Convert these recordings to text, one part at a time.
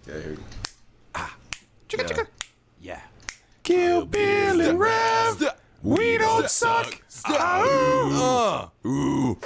Yeah, here. Chicka, chicka. Yeah. Kill Bill and Rev. We don't suck. Ooh.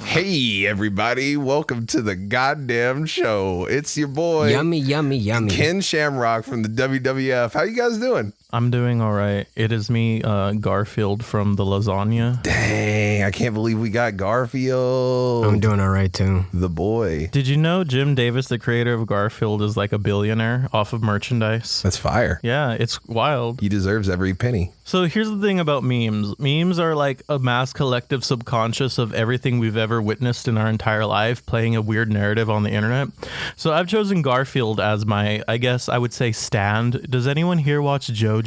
Hey, everybody. Welcome to the goddamn show. It's your boy. Yummy, yummy, yummy. Ken Shamrock from the WWF. How you guys doing? I'm doing all right. It is me, Garfield from the lasagna. Dang, I can't believe we got Garfield. I'm doing all right, too. The boy. Did you know Jim Davis, the creator of Garfield, is like a billionaire off of merchandise? That's fire. Yeah, it's wild. He deserves every penny. So here's the thing about memes. Memes are like a mass collective subconscious of everything we've ever witnessed in our entire life, playing a weird narrative on the internet. So I've chosen Garfield as my, I guess I would say, stand. Does anyone here watch JoJo?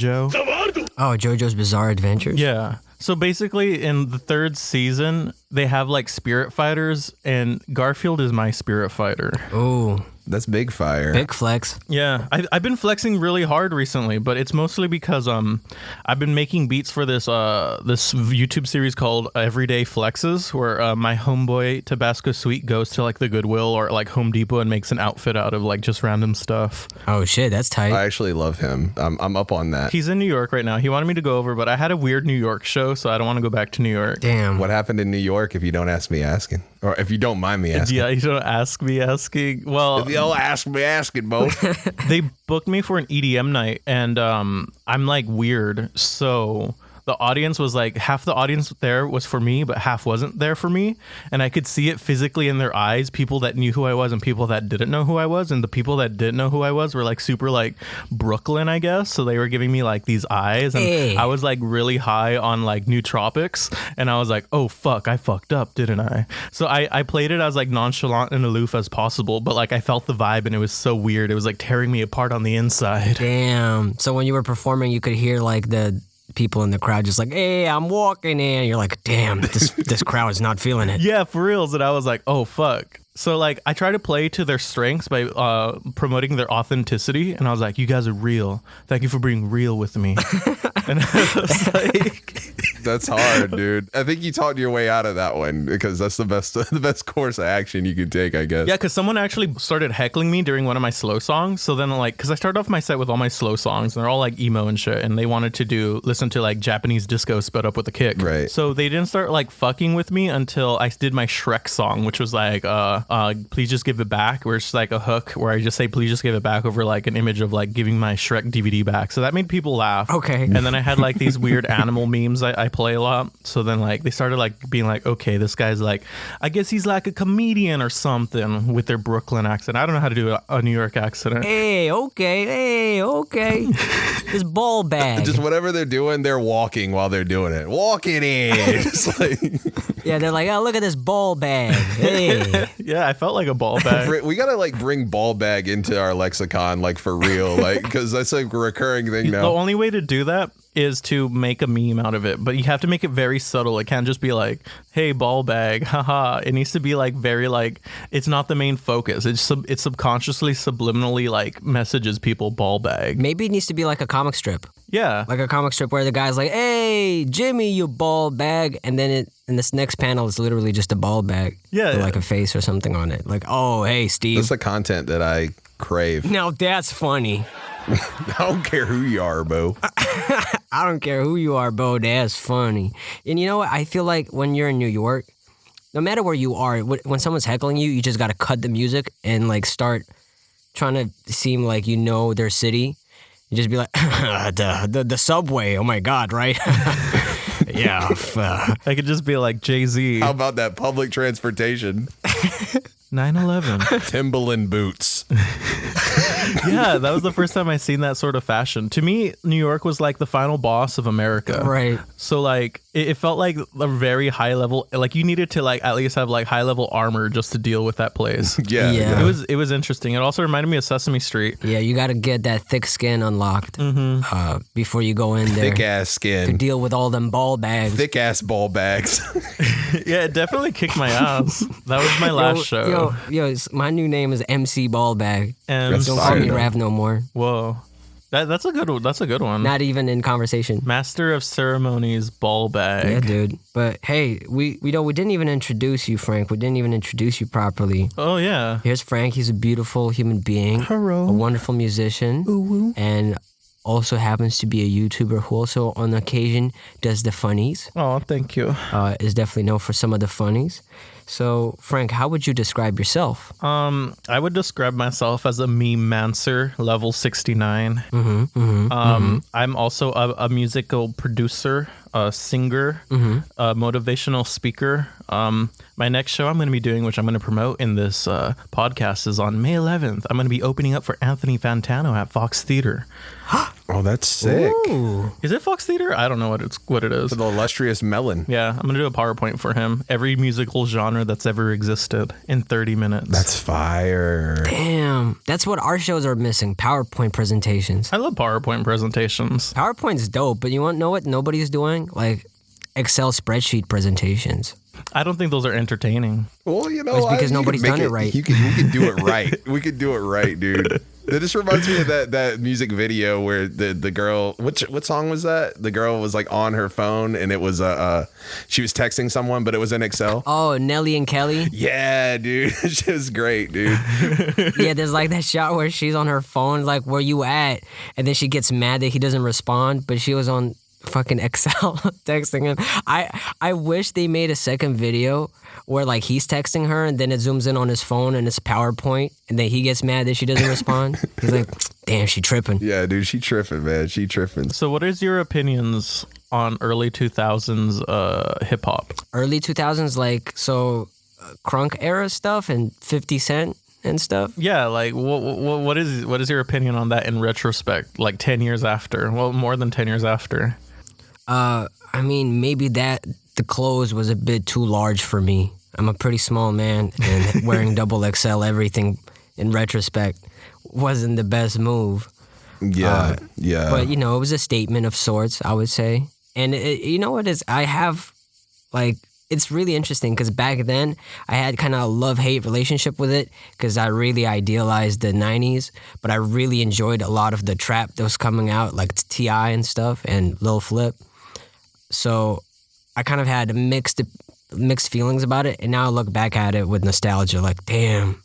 Oh, JoJo's Bizarre Adventures? Yeah. So basically in the third season, they have like spirit fighters, and Garfield is my spirit fighter. Oh, That's big fire. big flex. Yeah, I've been flexing really hard recently, but it's mostly because I've been making beats for this this YouTube series called Everyday Flexes, where my homeboy Tabasco Sweet goes to like the Goodwill or like Home Depot and makes an outfit out of like just random stuff. Oh, shit, that's tight. I actually love him. I'm up on that. He's in New York right now. He wanted me to go over, but I had a weird New York show, so I don't want to go back to New York. Damn. What happened in New York, if you don't ask me asking? Or if you don't mind me asking? Yeah, you don't ask me asking. Well, If you'll ask me asking, Bo. they booked me for an EDM night, and I'm like weird, so the audience was like, half the audience there was for me, but half wasn't there for me, and I could see it physically in their eyes, people that knew who I was and people that didn't know who I was, and the people that didn't know who I was were like super like Brooklyn, I guess, so they were giving me like these eyes, and Hey. I was like really high on like nootropics, and I was like, oh fuck, I fucked up, didn't I? So I played it as like nonchalant and aloof as possible, but like I felt the vibe and it was so weird. It was like tearing me apart on the inside. Damn. So when you were performing, you could hear like the people in the crowd just like, hey, I'm walking in. You're like, damn, this crowd is not feeling it. Yeah, for reals. And I was like, oh fuck. So like I try to play to their strengths by promoting their authenticity, and I was like, you guys are real. Thank you for being real with me. And I was like, That's hard, dude. I think you talked your way out of that one because that's the best course of action you can take, I guess. yeah, because someone actually started heckling me during one of my slow songs. So then like, because I started off my set with all my slow songs, and they're all like emo and shit, and they wanted to listen to like Japanese disco sped up with a kick. Right. So they didn't start like fucking with me until I did my Shrek song, which was like please just give it back, where it's like a hook where I just say please just give it back over like an image of like giving my Shrek DVD back. So that made people laugh. Okay. And then I had like these weird animal memes I play a lot. So then like they started like being like, okay, this guy's like, I guess he's like a comedian or something, with their Brooklyn accent. I don't know how to do a New York accent. Hey, okay. This ball bag. Just whatever they're doing, they're walking while they're doing it. Walking in. It's like, Yeah, they're like, oh, look at this ball bag. Hey. Yeah, I felt like a ball bag. we gotta like bring ball bag into our lexicon, like for real, like because that's like a recurring thing The now. only way to do that is to make a meme out of it, but you have to make it very subtle. It can't just be like, hey, ball bag, haha. It needs to be like very like, it's not the main focus. It's subconsciously, subliminally like messages people ball bag. Maybe it needs to be like a comic strip. Yeah. Like a comic strip where the guy's like, hey, Jimmy, you ball bag. And then in this next panel, it's literally just a ball bag. Yeah. With like a face or something on it. Like, oh, hey, Steve. That's the content that I crave. Now that's funny. I don't care who you are, Bo. I don't care who you are, Bo. That's funny. And you know what? I feel like when you're in New York, no matter where you are, when someone's heckling you, you just got to cut the music and like start trying to seem like you know their city. You just be like, the subway. Oh my God, right? Yeah. I could just be like Jay-Z. How about that public transportation? 9/11. Timberland boots. Yeah, that was the first time I seen that sort of fashion. To me, New York was like the final boss of America. Right. So like it felt like a very high level, like you needed to like at least have like high level armor just to deal with that place. Yeah. Yeah. It was interesting. It also reminded me of Sesame Street. Yeah, you got to get that thick skin unlocked before you go in there Thick ass to skin. deal with all them ball bags. Thick ass ball bags. Yeah, it definitely kicked my ass. That was my last show. Yo, my new name is MC Ballbag. And That's Don't fire, call me though. Rav no more. whoa. That's a good one. That's a good one. Not even in conversation. Master of Ceremonies, ball bag. Yeah, dude. But hey, we didn't even introduce you, Frank. We didn't even introduce you properly. Oh yeah. Here's Frank. He's a beautiful human being. Hello. A wonderful musician. Ooh. And also happens to be a YouTuber who also on occasion does the funnies. Oh, thank you. Is definitely known for some of the funnies. So, Frank, how would you describe yourself? I would describe myself as a meme-mancer, level 69. I'm also a musical producer, a singer, a motivational speaker. My next show I'm going to be doing, which I'm going to promote in this podcast, is on May 11th. I'm going to be opening up for Anthony Fantano at Fox Theater. Oh, that's sick. Ooh. Is it Fox Theater? I don't know what it is. For the illustrious Melon. Yeah, I'm going to do a PowerPoint for him. Every musical genre that's ever existed in 30 minutes. That's fire. Damn. That's what our shows are missing. PowerPoint presentations. I love PowerPoint presentations. PowerPoint's dope, but you want to know what nobody's doing? Like Excel spreadsheet presentations. I don't think those are entertaining. Well, you know, It's because nobody's done it right. We could do it right. We could do it right, dude. That just reminds me of that music video where the girl, what song was that? The girl was like on her phone and it was she was texting someone, but it was in Excel. Oh, Nelly and Kelly. Yeah, dude, she was great, dude. Yeah, there's like that shot where she's on her phone, like, where you at? And then she gets mad that he doesn't respond, but she was on fucking Excel texting him. I wish they made a second video where like he's texting her and then it zooms in on his phone and it's PowerPoint and then he gets mad that she doesn't respond. He's like, damn, she tripping. Yeah, dude, she tripping, man. She tripping. So what is your opinions on early 2000s hip hop? Early 2000s, like, so crunk era stuff and 50 Cent and stuff. Yeah, like what is your opinion on that in retrospect, like 10 years after? Well, more than 10 years after. I mean, maybe that the clothes was a bit too large for me. I'm a pretty small man, and wearing double XL everything in retrospect wasn't the best move. Yeah, yeah. But, you know, it was a statement of sorts, I would say. And you know what is, I have, like, it's really interesting because back then I had kind of a love-hate relationship with it because I really idealized the 90s, but I really enjoyed a lot of the trap that was coming out, like T.I. and stuff and Lil Flip. So I kind of had mixed feelings about it, and now I look back at it with nostalgia, like, damn,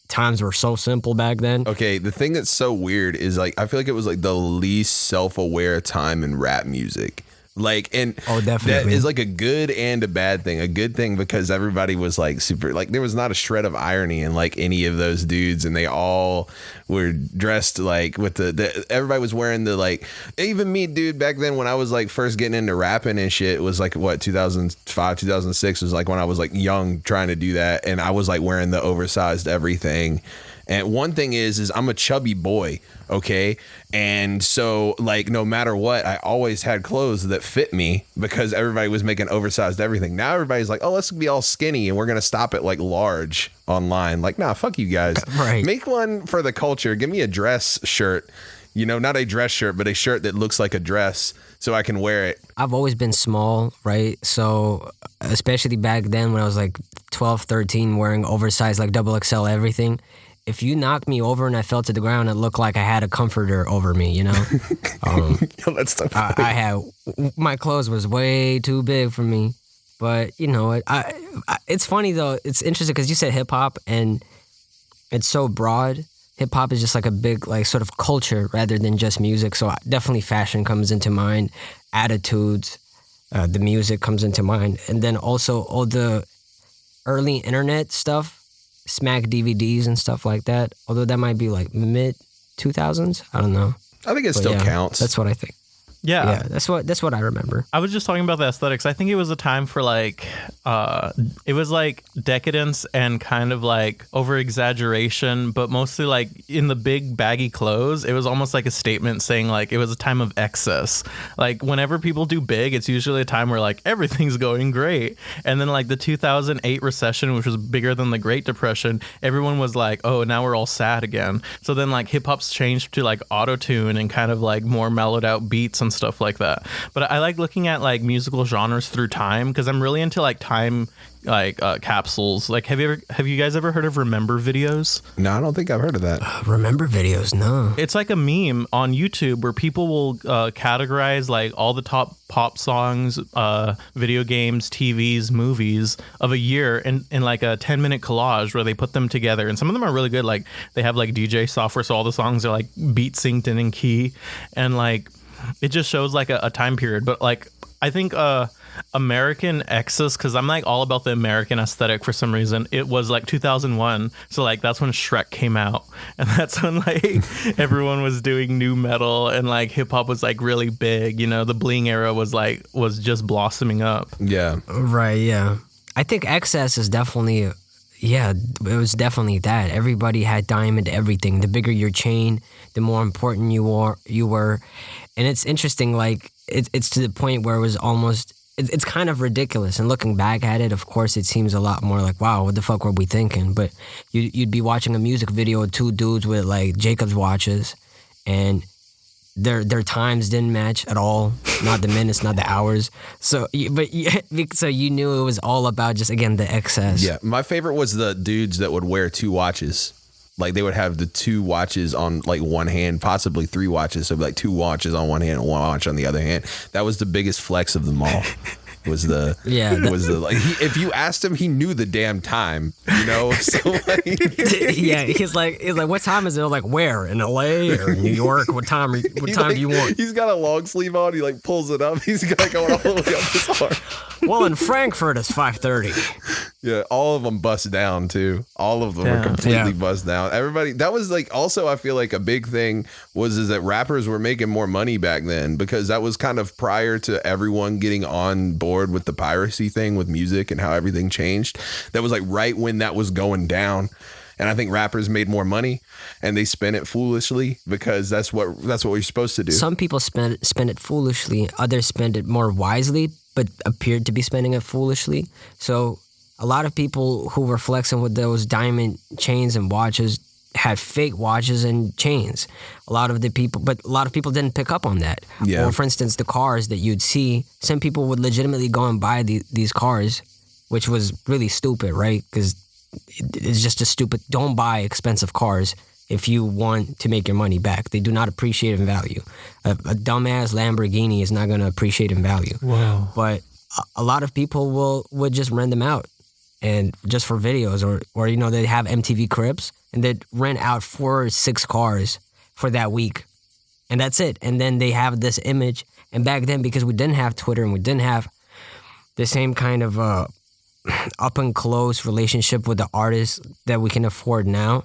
times were so simple back then. Okay, the thing that's so weird is, like, I feel like it was like the least self-aware time in rap music. Like, and oh, definitely. that is like a good and a bad thing. A good thing because everybody was like super, like there was not a shred of irony in like any of those dudes, and they all were dressed like with the everybody was wearing the, like, even me, dude, back then when I was like first getting into rapping and shit, it was like what, 2005, 2006 was like when I was like young trying to do that, and I was like wearing the oversized everything. And one thing is I'm a chubby boy, okay? And so, like, no matter what, I always had clothes that fit me because everybody was making oversized everything. Now everybody's like, oh, let's be all skinny and we're going to stop at, like, large online. Like, nah, fuck you guys. Right. Make one for the culture. Give me a dress shirt. You know, not a dress shirt, but a shirt that looks like a dress so I can wear it. I've always been small, right? So especially back then when I was like 12, 13, wearing oversized, like double XL everything, if you knocked me over and I fell to the ground, it looked like I had a comforter over me, you know? Yo, that's so funny. I had, my clothes was way too big for me. But, you know, it's funny, though. It's interesting because you said hip-hop, and it's so broad. Hip-hop is just like a big, like, sort of culture rather than just music. So definitely fashion comes into mind, attitudes, the music comes into mind. And then also all the early internet stuff, Smack DVDs and stuff like that. Although that might be like mid 2000s. I don't know. I think it still counts. That's what I think. Yeah, that's what I remember. I was just talking about the aesthetics. I think it was a time for like, it was like decadence and kind of like over exaggeration, but mostly like in the big baggy clothes. It was almost like a statement saying like it was a time of excess. Like whenever people do big, it's usually a time where like everything's going great. And then like the 2008 recession, which was bigger than the Great Depression, everyone was like, oh, now we're all sad again. So then like hip hop's changed to like auto-tune and kind of like more mellowed out beats and stuff like that. But I like looking at like musical genres through time because I'm really into like time capsules. Like, have you guys ever heard of Remember videos? No, I don't think I've heard of that. Remember videos? No. It's like a meme on YouTube where people will categorize like all the top pop songs, video games, TVs, movies of a year in like a 10-minute collage where they put them together. And some of them are really good. Like they have like DJ software, so all the songs are like beat synced in key, and like it just shows like a time period. But like I think American Exodus, because I'm like all about the American aesthetic for some reason. It was like 2001, so like that's when Shrek came out, and that's when like everyone was doing new metal and like hip hop was like really big. You know, the bling era was just blossoming up. Yeah, right. Yeah, I think excess is definitely. Yeah, it was definitely that. Everybody had diamond everything. The bigger your chain, the more important you were, and it's interesting. Like it's to the point where it was almost. It's kind of ridiculous, and looking back at it, of course, it seems a lot more like, wow, what the fuck were we thinking? But you'd be watching a music video with two dudes with like Jacob's watches, and their times didn't match at all, not the minutes, not the hours. So you knew it was all about just again the excess. Yeah, my favorite was the dudes that would wear two watches. Like they would have the two watches on like one hand, possibly three watches. So like two watches on one hand and one watch on the other hand. That was the biggest flex of them all. If you asked him, he knew the damn time, you know? So like, yeah, he's like, what time is it? Like, where? In LA or New York? What time do you want? He's got a long sleeve on. He like pulls it up. He's got going all the way up his arm. Well, in Frankfurt, it's 5:30. Yeah, all of them bust down too. All of them were completely bust down. Everybody, that was like also I feel like a big thing is that rappers were making more money back then, because that was kind of prior to everyone getting on board with the piracy thing with music and how everything changed. That was like right when that was going down. And I think rappers made more money and they spent it foolishly, because that's what we're supposed to do. Some people spend it foolishly, others spend it more wisely, but appeared to be spending it foolishly. So a lot of people who were flexing with those diamond chains and watches had fake watches and chains. A lot of people didn't pick up on that. Yeah. Or for instance, the cars that you'd see, some people would legitimately go and buy these cars, which was really stupid, right? Because it's just a stupid, don't buy expensive cars if you want to make your money back. They do not appreciate in value. A dumbass Lamborghini is not going to appreciate in value. Wow. But a lot of people would just rent them out, and just for videos, or you know, they'd have MTV Cribs and they'd rent out 4 or 6 cars for that week, and that's it. And then they have this image. And back then, because we didn't have Twitter and we didn't have the same kind of up and close relationship with the artists that we can afford now,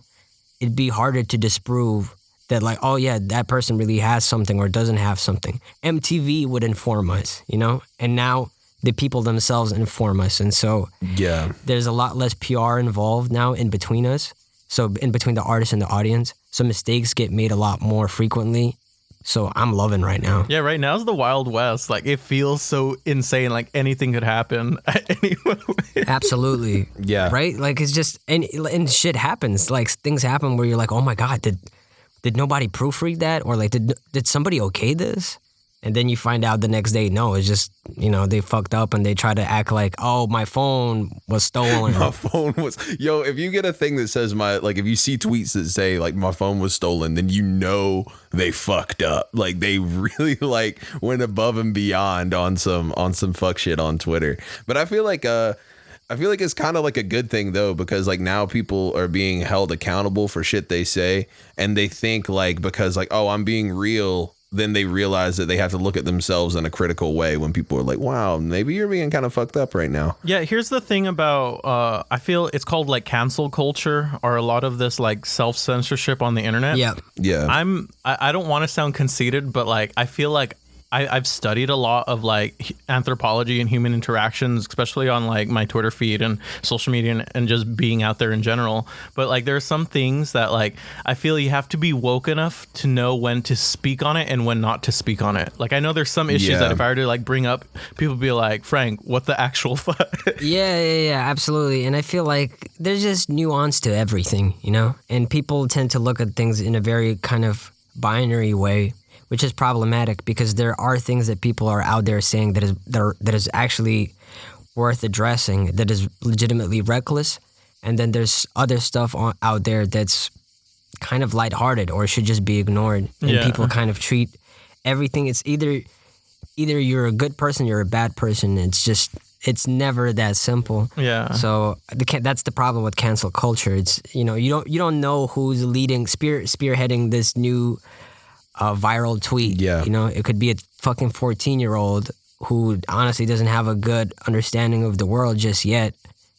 it'd be harder to disprove that, like, oh yeah, that person really has something or doesn't have something. MTV would inform us, you know, and now the people themselves inform us. And so yeah, there's a lot less PR involved now in between us. So in between the artist and the audience. So mistakes get made a lot more frequently. So I'm loving right now. Yeah, right now is the Wild West. Like, it feels so insane. Like, anything could happen at any moment. Absolutely. Yeah. Right? Like, it's just, and shit happens. Like, things happen where you're like, oh my God, did nobody proofread that? Or like, did somebody okay this? And then you find out the next day, no, it's just, you know, they fucked up and they try to act like, oh, my phone was stolen. My phone was, if you get a thing that says if you see tweets that say like my phone was stolen, then you know they fucked up. Like they really like went above and beyond on some fuck shit on Twitter. But I feel like it's kind of like a good thing though, because like now people are being held accountable for shit they say, and they think like, because like, oh, I'm being real, then they realize that they have to look at themselves in a critical way when people are like, wow, maybe you're being kind of fucked up right now. Yeah, here's the thing about, I feel it's called like cancel culture, or a lot of this like self-censorship on the internet. Yeah. Yeah. I don't want to sound conceited, but like, I feel like I've studied a lot of like anthropology and human interactions, especially on like my Twitter feed and social media and just being out there in general. But like there are some things that like I feel you have to be woke enough to know when to speak on it and when not to speak on it. Like I know there's some issues that if I were to like bring up, people be like, Frank, what the actual fuck? Yeah, absolutely. And I feel like there's just nuance to everything, you know? And people tend to look at things in a very kind of binary way, which is problematic because there are things that people are out there saying that is actually worth addressing, that is legitimately reckless, and then there's other stuff out there that's kind of lighthearted or should just be ignored, and people kind of treat everything. It's either you're a good person, you're a bad person. It's never that simple. Yeah. So that's the problem with cancel culture. It's, you don't know who's leading, spearheading this new viral tweet. Yeah. It could be a fucking 14-year-old who honestly doesn't have a good understanding of the world just yet,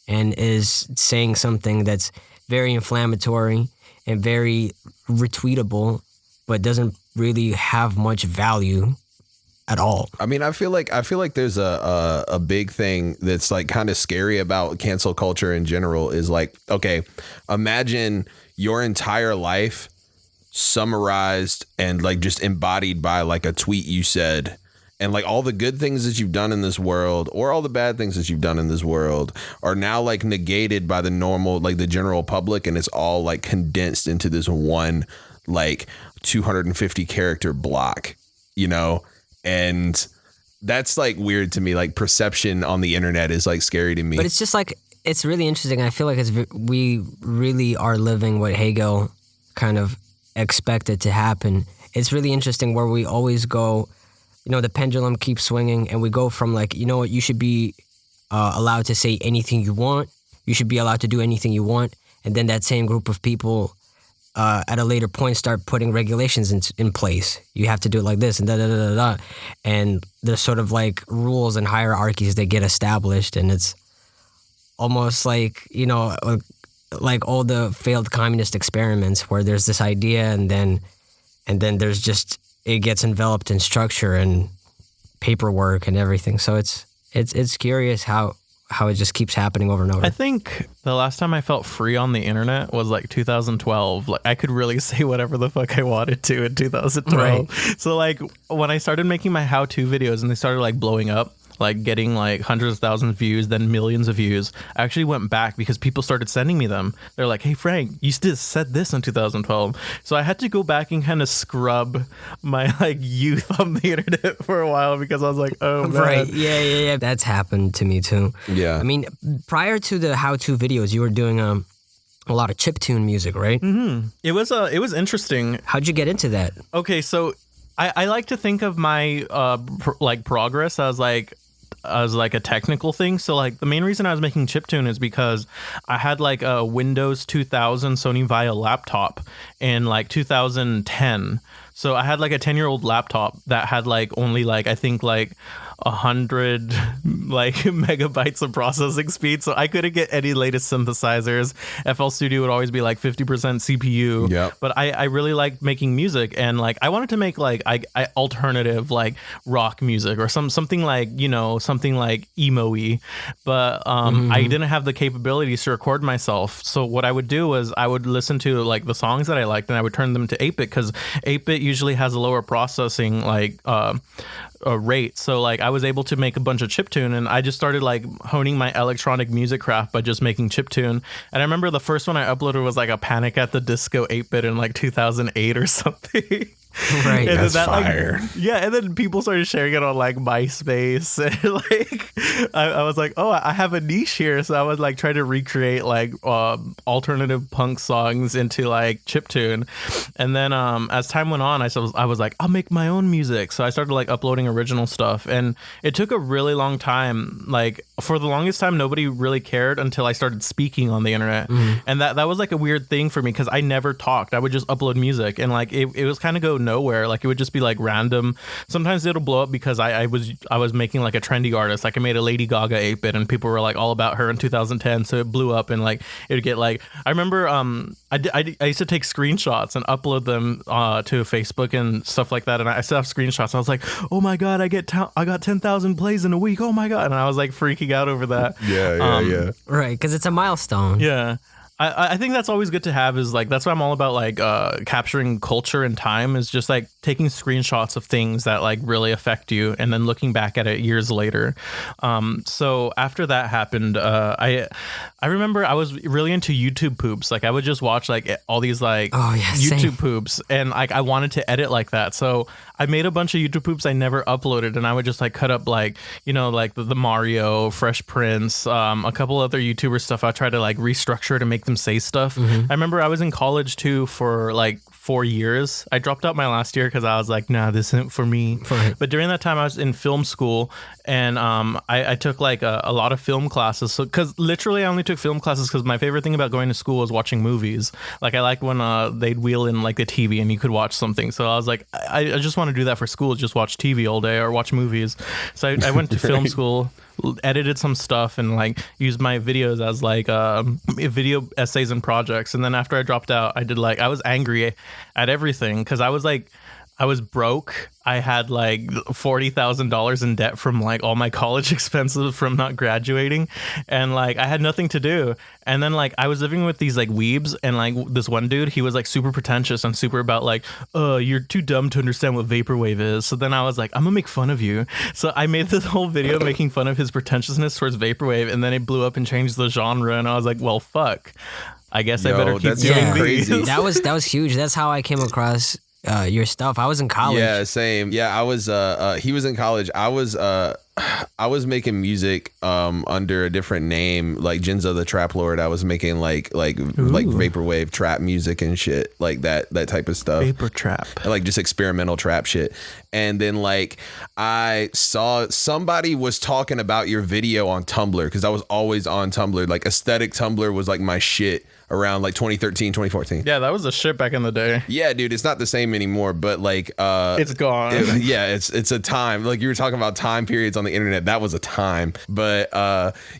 and is saying something that's very inflammatory and very retweetable, but doesn't really have much value at all. I mean, I feel like there's a big thing that's like kind of scary about cancel culture in general is like, okay, imagine your entire life summarized and like just embodied by like a tweet you said, and like all the good things that you've done in this world or all the bad things that you've done in this world are now like negated by the normal, like the general public, and it's all like condensed into this one like 250 character block, and that's like weird to me. Like perception on the internet is like scary to me. But it's just like, it's really interesting. I feel like we really are living what Hegel kind of expected to happen. It's really interesting where we always go, the pendulum keeps swinging, and we go from like, you should be allowed to say anything you want. You should be allowed to do anything you want. And then that same group of people at a later point start putting regulations in place. You have to do it like this and da-da-da-da-da. And there's sort of like rules and hierarchies that get established. And it's almost like, like all the failed communist experiments where there's this idea and then there's just, it gets enveloped in structure and paperwork and everything. So it's curious how it just keeps happening over and over. I think the last time I felt free on the internet was like 2012. Like I could really say whatever the fuck I wanted to in 2012. Right. So like when I started making my how-to videos and they started like blowing up, like getting like hundreds of thousands of views, then millions of views, I actually went back because people started sending me them. They're like, hey, Frank, you just said this in 2012. So I had to go back and kind of scrub my like youth on the internet for a while because I was like, oh, man. Right. Yeah. That's happened to me too. Yeah. I mean, prior to the how-to videos, you were doing a lot of chiptune music, right? Mm-hmm. It was interesting. How'd you get into that? Okay, so I like to think of my progress as like a technical thing. So like the main reason I was making chiptune is because I had like a Windows 2000 Sony Vaio laptop in like 2010. So I had like a 10-year-old laptop that had like only like I think like 100 like megabytes of processing speed. So I couldn't get any latest synthesizers. FL Studio would always be like 50% CPU. Yep. But I really liked making music, and like I wanted to make like I alternative like rock music or something like, something like emo-y. But I didn't have the capabilities to record myself. So what I would do was I would listen to like the songs that I liked and I would turn them to 8-bit because 8-bit usually has a lower processing like rate. So like I was able to make a bunch of chiptune, and I just started like honing my electronic music craft by just making chiptune. And I remember the first one I uploaded was like a Panic at the Disco 8-bit in like 2008 or something. Right. And that's fire. And then people started sharing it on like MySpace, and like I was like, oh, I have a niche here. So I was like trying to recreate like alternative punk songs into like chiptune. And then as time went on, I was like, I'll make my own music. So I started like uploading original stuff, and it took a really long time. Like for the longest time, nobody really cared until I started speaking on the internet. And that was like a weird thing for me because I never talked. I would just upload music, and like it was kind of go nowhere. Like it would just be like random. Sometimes it'll blow up because I was making like a trendy artist. Like I made a Lady Gaga 8-bit and people were like all about her in 2010. So it blew up, and like it would get like, I remember I used to take screenshots and upload them to Facebook and stuff like that. And I still have screenshots. I was like, oh my God, I got 10,000 plays in a week. Oh my God. And I was like freaking out over that. Yeah. Right. Because it's a milestone. Yeah. I think that's always good to have, is like, that's why I'm all about like capturing culture and time, is just like taking screenshots of things that like really affect you and then looking back at it years later. So after that happened, I remember I was really into YouTube poops. Like I would just watch like all these like YouTube same. poops, and like I wanted to edit like that. So I made a bunch of YouTube poops I never uploaded, and I would just like cut up like, you know, like the Mario, Fresh Prince, a couple other YouTuber stuff. I try to like restructure to make them say stuff. I remember I was in college too for like 4 years. I dropped out my last year because I was like, nah, this isn't for me. Right. But during that time I was in film school, and I took like a lot of film classes. So because literally I only took film classes because my favorite thing about going to school was watching movies. Like I liked when they'd wheel in like the TV and you could watch something. So I was like, I just want to do that for school, just watch TV all day or watch movies. So I went to film school, edited some stuff, and like used my videos as like video essays and projects. And then after I dropped out, I did like, I was angry at everything because I was broke. I had like $40,000 in debt from like all my college expenses from not graduating, and like I had nothing to do. And then like I was living with these like weebs, and like this one dude, he was like super pretentious and super about like, oh, you're too dumb to understand what vaporwave is. So then I was like, I'm gonna make fun of you. So I made this whole video making fun of his pretentiousness towards vaporwave, and then it blew up and changed the genre. And I was like, well, fuck. I guess I better keep doing crazy. these. That was huge. That's how I came across your stuff. I was in college. Yeah, same. Yeah, I was he was in college. I was making music under a different name, like Jinzo the Trap Lord. I was making like vaporwave trap music and shit, like that type of stuff. Vapor trap. Like just experimental trap shit. And then like I saw somebody was talking about your video on Tumblr, because I was always on Tumblr. Like aesthetic Tumblr was like my shit around like 2013, 2014. Yeah, that was the shit back in the day. Yeah, dude, it's not the same anymore, but like it's gone. It's a time. Like you were talking about time periods on the internet. That was a time. But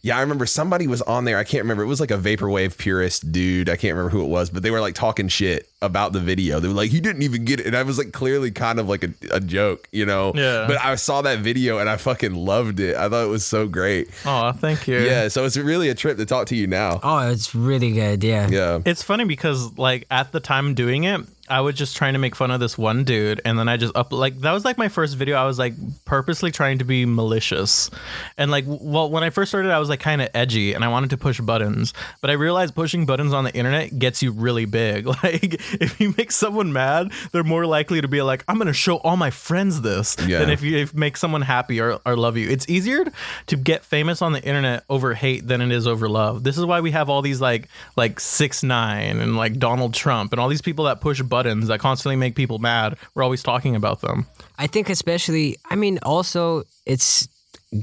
yeah, I remember somebody was on there. I can't remember. It was like a vaporwave purist dude. I can't remember who it was, but they were like talking shit about the video. They were like, he didn't even get it. And I was like, clearly kind of like a joke, you know? Yeah. But I saw that video and I fucking loved it. I thought it was so great. Oh, thank you. Yeah. So it's really a trip to talk to you now. Oh, it's really good. Yeah. Yeah. It's funny because like at the time doing it, I was just trying to make fun of this one dude, and then I just that was like my first video. I was like purposely trying to be malicious, and like, well, when I first started, I was like kind of edgy, and I wanted to push buttons, but I realized pushing buttons on the internet gets you really big. Like if you make someone mad, they're more likely to be like, I'm gonna show all my friends this, than if you make someone happy or love you. It's easier to get famous on the internet over hate than it is over love. This is why we have all these like 6ix9ine and like Donald Trump and all these people that push buttons that constantly make people mad. We're always talking about them. I think especially, I mean, also it's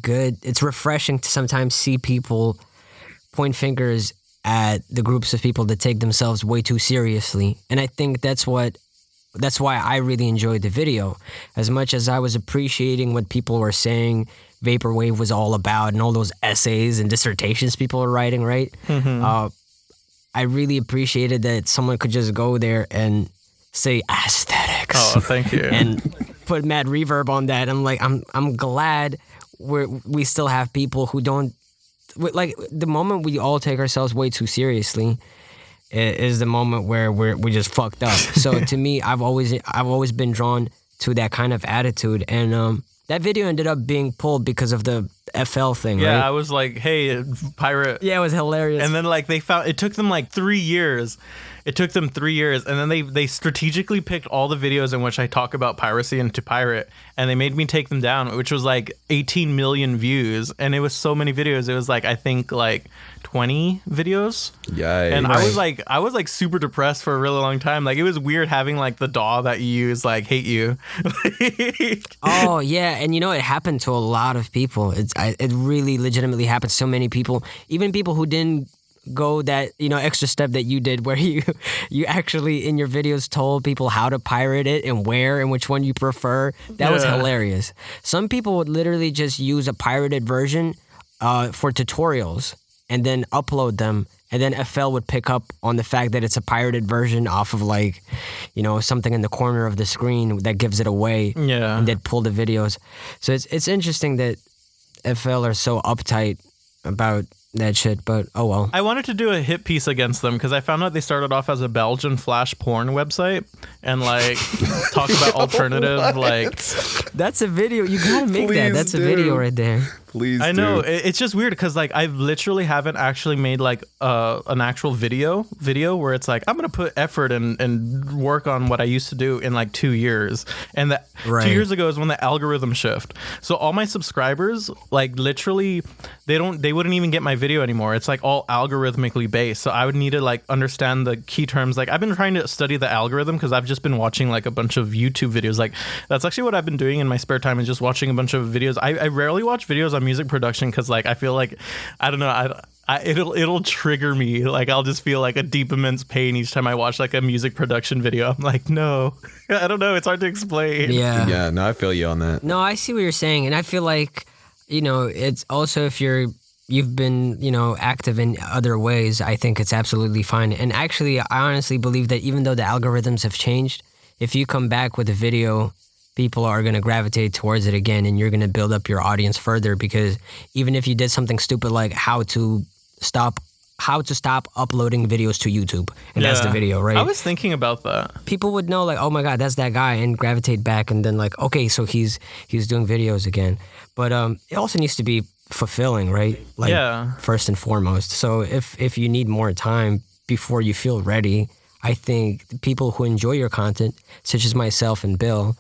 good. It's refreshing to sometimes see people point fingers at the groups of people that take themselves way too seriously. And I think that's why I really enjoyed the video. As much as I was appreciating what people were saying Vaporwave was all about and all those essays and dissertations people were writing, right? Mm-hmm. I really appreciated that someone could just go there and say aesthetics. Oh, thank you. And put mad reverb on that. I'm like, I'm glad we still have people who don't, like, the moment we all take ourselves way too seriously is the moment where we just fucked up. So to me, I've always been drawn to that kind of attitude, and that video ended up being pulled because of the FL thing, right? Yeah, I was like, hey, pirate. Yeah, it was hilarious. And then like it took them like 3 years. It took them 3 years, and then they strategically picked all the videos in which I talk about piracy and to pirate, and they made me take them down, which was like 18 million views, and it was so many videos. It was like, I think like 20 videos. Yeah. And right. I was like super depressed for a really long time. Like it was weird having like the DAW that you use like hate you. Oh yeah, and you know it happened to a lot of people. It really legitimately happened to so many people, even people who didn't go that, you know, extra step that you did, where you actually in your videos told people how to pirate it and where and which one you prefer. That was hilarious. Some people would literally just use a pirated version for tutorials and then upload them, and then FL would pick up on the fact that it's a pirated version off of, like, you know, something in the corner of the screen that gives it away. Yeah. And they'd pull the videos. So it's interesting that FL are so uptight about that shit, but oh well. I wanted to do a hit piece against them because I found out they started off as a Belgian flash porn website and like talk about alternative like. That's a video. You gotta make that. That's a video right there. Please. I know do. it's just weird because like I literally haven't actually made like an actual video where it's like I'm gonna put effort and work on what I used to do in like 2 years, and that 2 years ago is when the algorithm shift. So all my subscribers like literally they wouldn't even get my video anymore. It's like all algorithmically based. So I would need to like understand the key terms. Like I've been trying to study the algorithm because I've just been watching like a bunch of YouTube videos. Like that's actually what I've been doing in my spare time, is just watching a bunch of videos. I rarely watch videos on music production because like I feel like I don't know, it'll trigger me. Like I'll just feel like a deep immense pain each time I watch like a music production video. I'm like, no. I don't know, it's hard to explain. Yeah, no, I feel you on that. No, I see what you're saying, and I feel like, you know, it's also if you've been, you know, active in other ways, I think it's absolutely fine. And actually, I honestly believe that even though the algorithms have changed, if you come back with a video, people are going to gravitate towards it again, and you're going to build up your audience further, because even if you did something stupid like how to stop uploading videos to YouTube, and that's the video, right? I was thinking about that. People would know like, oh my God, that's that guy, and gravitate back, and then like, okay, so he's doing videos again. But it also needs to be fulfilling, right? Like first and foremost. So if you need more time before you feel ready, I think the people who enjoy your content, such as myself and Bill,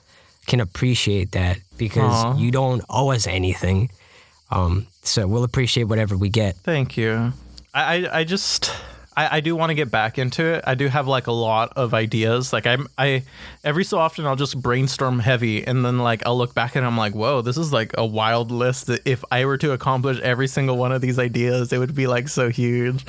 can appreciate that, because you don't owe us anything. So we'll appreciate whatever we get. Thank you. I do want to get back into it. I do have like a lot of ideas. Like I every so often I'll just brainstorm heavy, and then like I'll look back and I'm like, whoa, this is like a wild list that if I were to accomplish every single one of these ideas, it would be like so huge.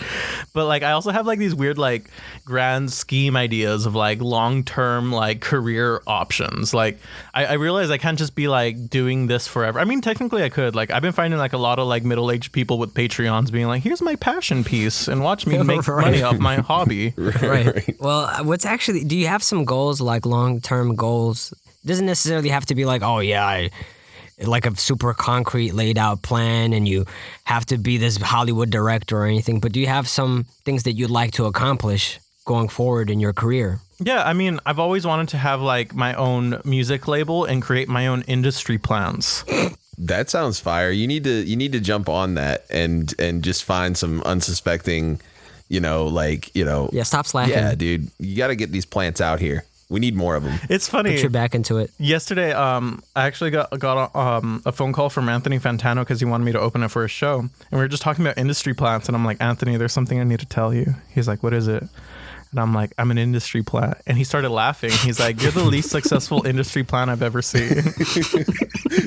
But like I also have like these weird like grand scheme ideas of like long-term like career options. Like I realize I can't just be like doing this forever. I mean, technically I could. Like I've been finding like a lot of like middle-aged people with Patreons being like, here's my passion piece and watch me make money off my hobby. Right. Well, do you have some goals, like long-term goals? It doesn't necessarily have to be like, oh yeah, like a super concrete laid out plan and you have to be this Hollywood director or anything, but do you have some things that you'd like to accomplish going forward in your career? Yeah, I mean, I've always wanted to have like my own music label and create my own industry plans. That sounds fire. You need to jump on that and just find some unsuspecting, yeah, stop slacking. Yeah, dude, you got to get these plants out here. We need more of them. It's funny. Put your back into it. Yesterday, I actually got a phone call from Anthony Fantano because he wanted me to open it for a show, and we were just talking about industry plants, and I'm like, Anthony, there's something I need to tell you. He's like, what is it? And I'm like, I'm an industry plant. And he started laughing. He's like, you're the least successful industry plant I've ever seen.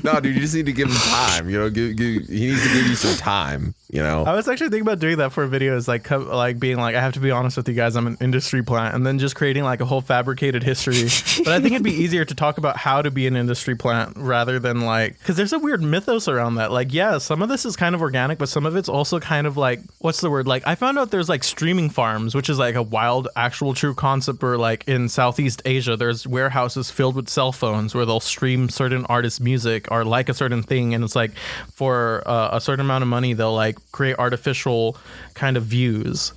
No, dude, you just need to give him time. He needs to give you some time, I was actually thinking about doing that for videos, like being like, I have to be honest with you guys, I'm an industry plant. And then just creating like a whole fabricated history. But I think it'd be easier to talk about how to be an industry plant rather than like, because there's a weird mythos around that. Like, yeah, some of this is kind of organic, but some of it's also kind of like, what's the word? Like, I found out there's like streaming farms, which is like a wild actual true concept where like in Southeast Asia there's warehouses filled with cell phones where they'll stream certain artists' music or like a certain thing, and it's like for a certain amount of money they'll like create artificial kind of views.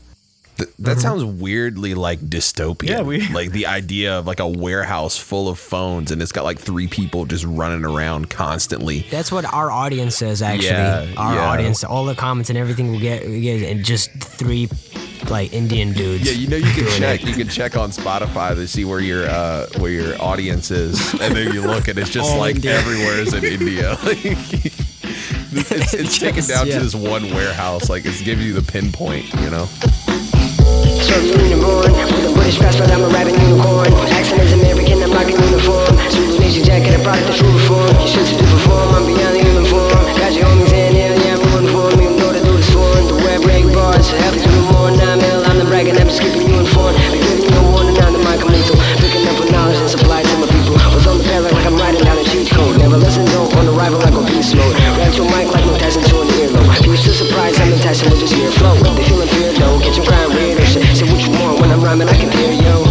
That sounds weirdly like dystopian. Yeah, like the idea of like a warehouse full of phones and it's got like 3 people just running around constantly. That's what our audience says, actually. Our audience, all the comments and everything we get and just 3 like Indian dudes. Yeah, you can check on Spotify to see where your audience is, and then you look and it's just like India. Everywhere is in India. It's taken down to this one warehouse. Like it's giving you the pinpoint, So unicorn, with a British passport, I'm a rapping unicorn. Accent is American, I'm rocking uniform. Super music jacket, a product of true form. You should to perform, I'm beyond the uniform. Got your homies in here, yeah, I'm moving for me. You know to do this for the web break bars. Have to do more, 9 mil, I'm the bragging, I'm just keeping you informed. I'm giving you a warning, on the mic, I'm lethal. Picking up with knowledge and supply to my people. Was on the padlock like I'm writing down a cheat code. Never listen, though, on arrival like a beast mode. Grab your mic like no Tyson to an earlobe. People still surprised, I'm enticing with this mere flow. They feeling fear, though, catching prime weird or shit. Say what you want when I'm rhyming, I can hear yo.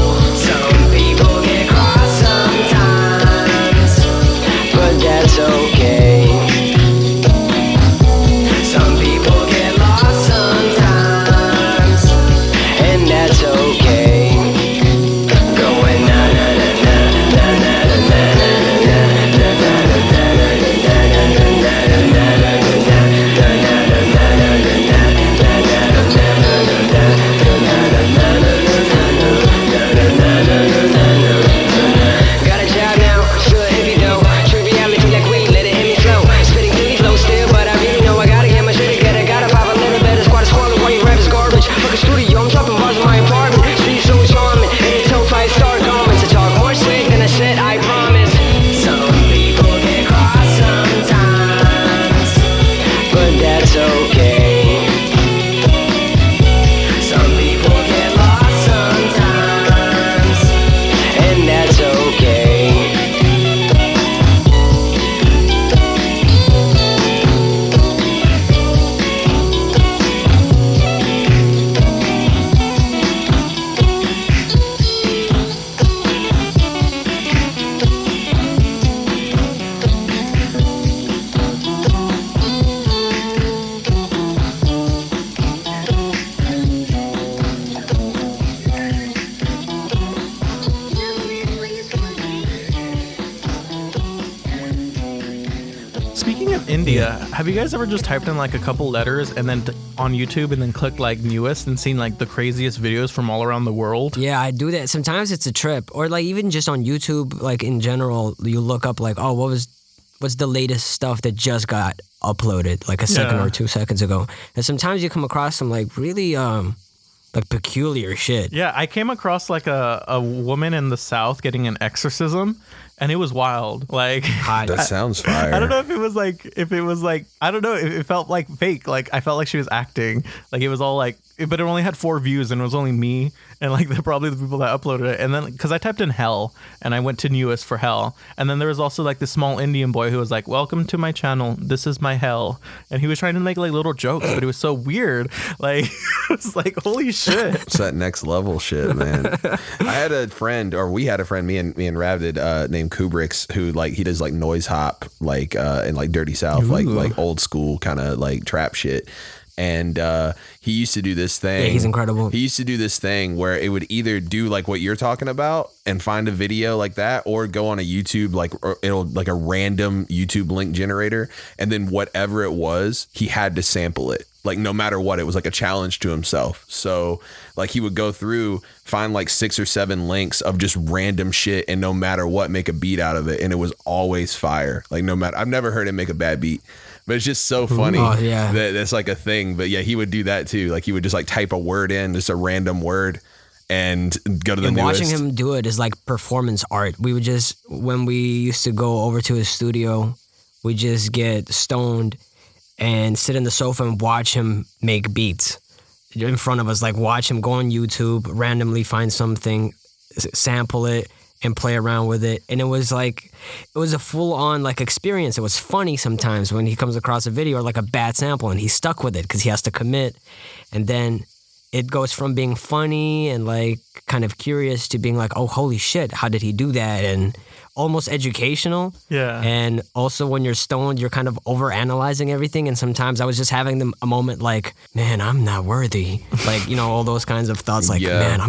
Speaking of India, have you guys ever just typed in like a couple letters and then on YouTube and then clicked like newest and seen like the craziest videos from all around the world? Yeah, I do that. Sometimes it's a trip, or like even just on YouTube, like in general, you look up like, oh, what's the latest stuff that just got uploaded like a second or 2 seconds ago. And sometimes you come across some like really like peculiar shit. Yeah, I came across like a woman in the South getting an exorcism, and it was wild. Like That sounds fire. I don't know if it was like I don't know. It felt like fake. Like I felt like she was acting. Like it was all like, but it only had 4 views and it was only me and like probably the people that uploaded it. And then because I typed in hell and I went to newest for hell, and then there was also like this small Indian boy who was like, "Welcome to my channel. This is my hell," and he was trying to make like little jokes, but it was so weird. Like it was like, holy shit. It's that next level shit, man. I had a friend, or we had a friend, me and Rav did, named Kubrick's, who like he does like noise hop, like in like Dirty South, like old school kind of like trap shit. And he used to do this thing. Yeah, he's incredible. He used to do this thing where it would either do like what you're talking about and find a video like that, or go on a YouTube, like it'll like a random YouTube link generator, and then whatever it was, he had to sample it. Like no matter what, it was like a challenge to himself. So like he would go through, find like 6 or 7 links of just random shit, and no matter what, make a beat out of it, and it was always fire. Like no matter, I've never heard him make a bad beat. But it's just so funny that that's like a thing. But yeah, he would do that too. Like he would just like type a word in, just a random word, and go to the newest. Watching him do it is like performance art. We would just, when we used to go over to his studio, we just get stoned and sit in the sofa and watch him make beats in front of us. Like watch him go on YouTube, randomly find something, sample it, and play around with it. And it was a full-on like experience. It was funny sometimes when he comes across a video or like a bad sample and he's stuck with it because he has to commit. And then it goes from being funny and like kind of curious to being like, oh, holy shit, how did he do that? And almost educational. Yeah. And also when you're stoned, you're kind of overanalyzing everything. And sometimes I was just having a moment like, man, I'm not worthy. Like, you know, all those kinds of thoughts like, man,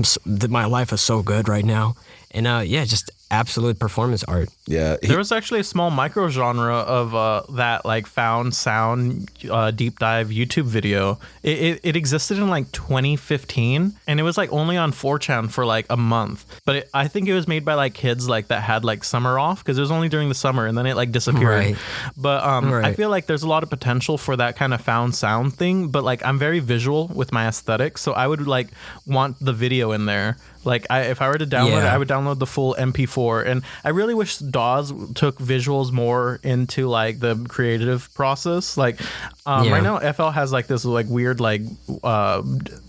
my life is so good right now. And just absolute performance art. Yeah. There was actually a small micro genre of that like found sound deep dive YouTube video. It existed in like 2015, and it was like only on 4chan for like a month. But I think it was made by like kids like that had like summer off, because it was only during the summer, and then it like disappeared. Right. But I feel like there's a lot of potential for that kind of found sound thing. But like I'm very visual with my aesthetic, so I would like want the video in there. Like if I were to download it, I would download the full MP4. And I really wish DAWs took visuals more into like the creative process. Like right now, FL has like this like weird like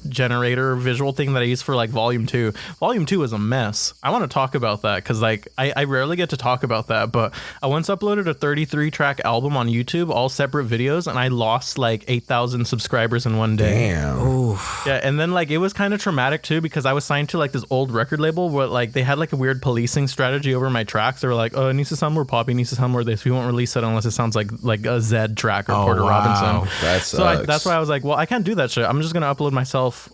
generator visual thing that I use for like Volume 2. Volume 2 is a mess. I want to talk about that because like I rarely get to talk about that. But I once uploaded a 33-track album on YouTube, all separate videos, and I lost like 8,000 subscribers in one day. Damn. Oof. Yeah, and then like it was kind of traumatic too, because I was signed to like this old record label where like they had like a weird policing strategy over my tracks. They were like, oh, it needs to sound more poppy, it needs to sound more this. We won't release it unless it sounds like a Zed track or Porter Robinson. That sucks. That's why I was like, well, I can't do that shit. I'm just gonna upload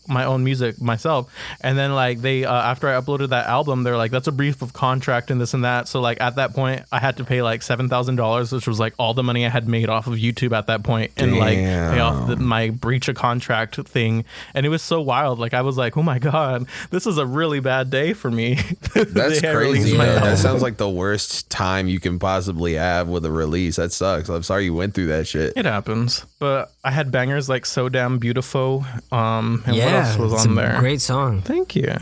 my own music myself. And then like they after I uploaded that album, they're like, that's a brief of contract and this and that. So like at that point, I had to pay like $7,000, which was like all the money I had made off of YouTube at that point, and like pay off my breach of contract thing. And it was so wild. Like I was like, oh my god, this is a really bad day for me. That's crazy. That sounds like the worst time you can possibly have with a release. That sucks. I'm sorry you went through that shit. It happens. But I had bangers like So Damn Beautiful. And what else was on there? Great song. Thank you.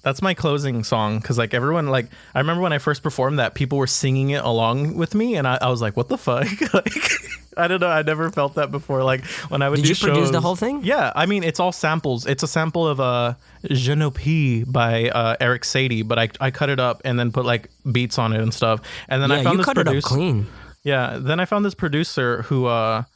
That's my closing song, because like everyone, like I remember when I first performed that, people were singing it along with me, and I was like, what the fuck? Like I don't know, I never felt that before. Like when I would do shows. Did you produce the whole thing? Yeah, I mean it's all samples. It's a sample of Je ne puis by exociety, but I cut it up and then put like beats on it and stuff. And then I found this producer. It up clean. Yeah, then I found this producer who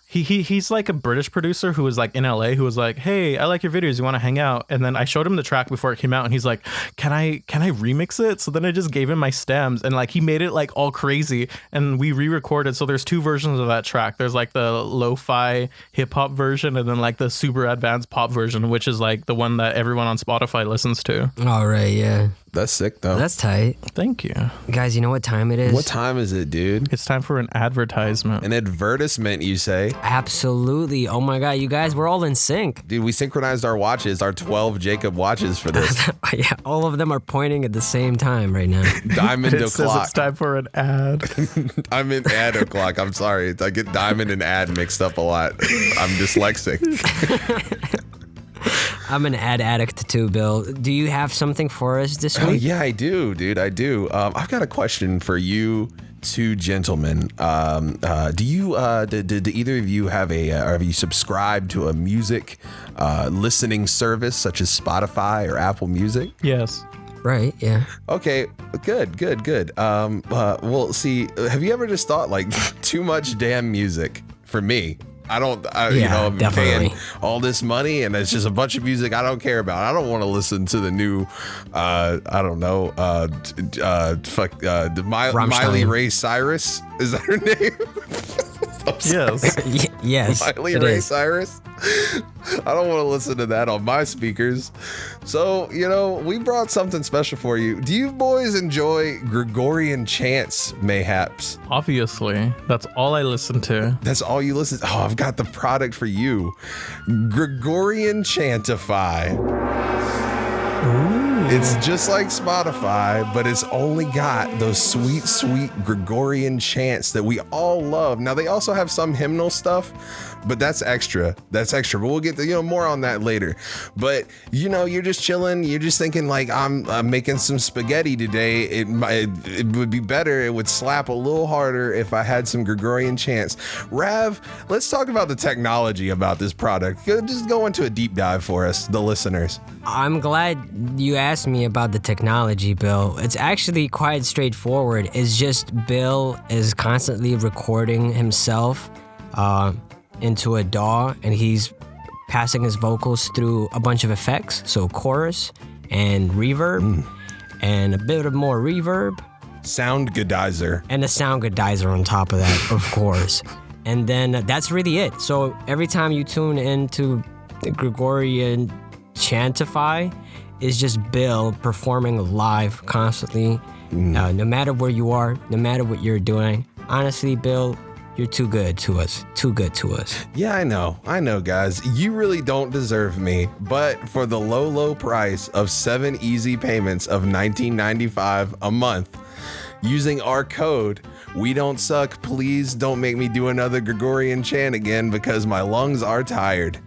he's like a British producer who was like in LA, who was like, hey, I like your videos, you want to hang out? And then I showed him the track before it came out, and he's like, can I remix it? So then I just gave him my stems, and like he made it like all crazy, and we re-recorded. So there's 2 versions of that track. There's like the lo-fi hip-hop version, and then like the super advanced pop version, which is like the one that everyone on Spotify listens to. All right, yeah. That's sick though. That's tight. Thank you. Guys, you know what time it is? What time is it, dude? It's time for an advertisement. An advertisement, you say? Absolutely. Oh my God, you guys, we're all in sync. Dude, we synchronized our watches, our 12 Jacob watches for this. Yeah, all of them are pointing at the same time right now. Diamond It says o'clock. it's time for an ad. I'm in ad o'clock. I'm sorry. I get diamond and ad mixed up a lot. I'm dyslexic. I'm an ad addict too, Bill. Do you have something for us this Oh, week? yeah, I do, dude. I do. I've got a question for you two gentlemen. Do you, did either of you have or have you subscribed to a music listening service such as Spotify or Apple Music? Yes. Right, yeah. Okay, good. Well, see, have you ever just thought like too much damn music for me? I'm definitely. paying all this money and it's just a bunch of music I don't care about. I don't want to listen to the new, Miley Ray Cyrus. Is that her name? Yes. Yes. Miley it Ray is. Cyrus. I don't want to listen to that on my speakers. So, we brought something special for you. Do you boys enjoy Gregorian chants, mayhaps? Obviously. That's all I listen to. That's all you listen to? Oh, I've got the product for you. Gregorian Chantify. It's just like Spotify, but it's only got those sweet, sweet Gregorian chants that we all love. Now, they also have some hymnal stuff, but that's extra. But we'll get to, more on that later. But, you're just chilling. You're just thinking like, I'm making some spaghetti today. It would be better. It would slap a little harder if I had some Gregorian chants. Rav, let's talk about the technology about this product. Just go into a deep dive for us, the listeners. I'm glad you asked me about the technology, Bill. It's actually quite straightforward. It's just Bill is constantly recording himself into a DAW, and he's passing his vocals through a bunch of effects. So chorus and reverb and a bit of more reverb. Sound goodizer. And a sound goodizer on top of that, of course. And then that's really it. So every time you tune into the Gregorian Chantify, is just Bill performing live constantly. No matter where you are, no matter what you're doing. Honestly, Bill, you're too good to us. Too good to us. Yeah, I know, guys. You really don't deserve me, but for the low price of 7 easy payments of $19.95 a month, using our code, WeDon'tSuck, please don't make me do another Gregorian chant again because my lungs are tired.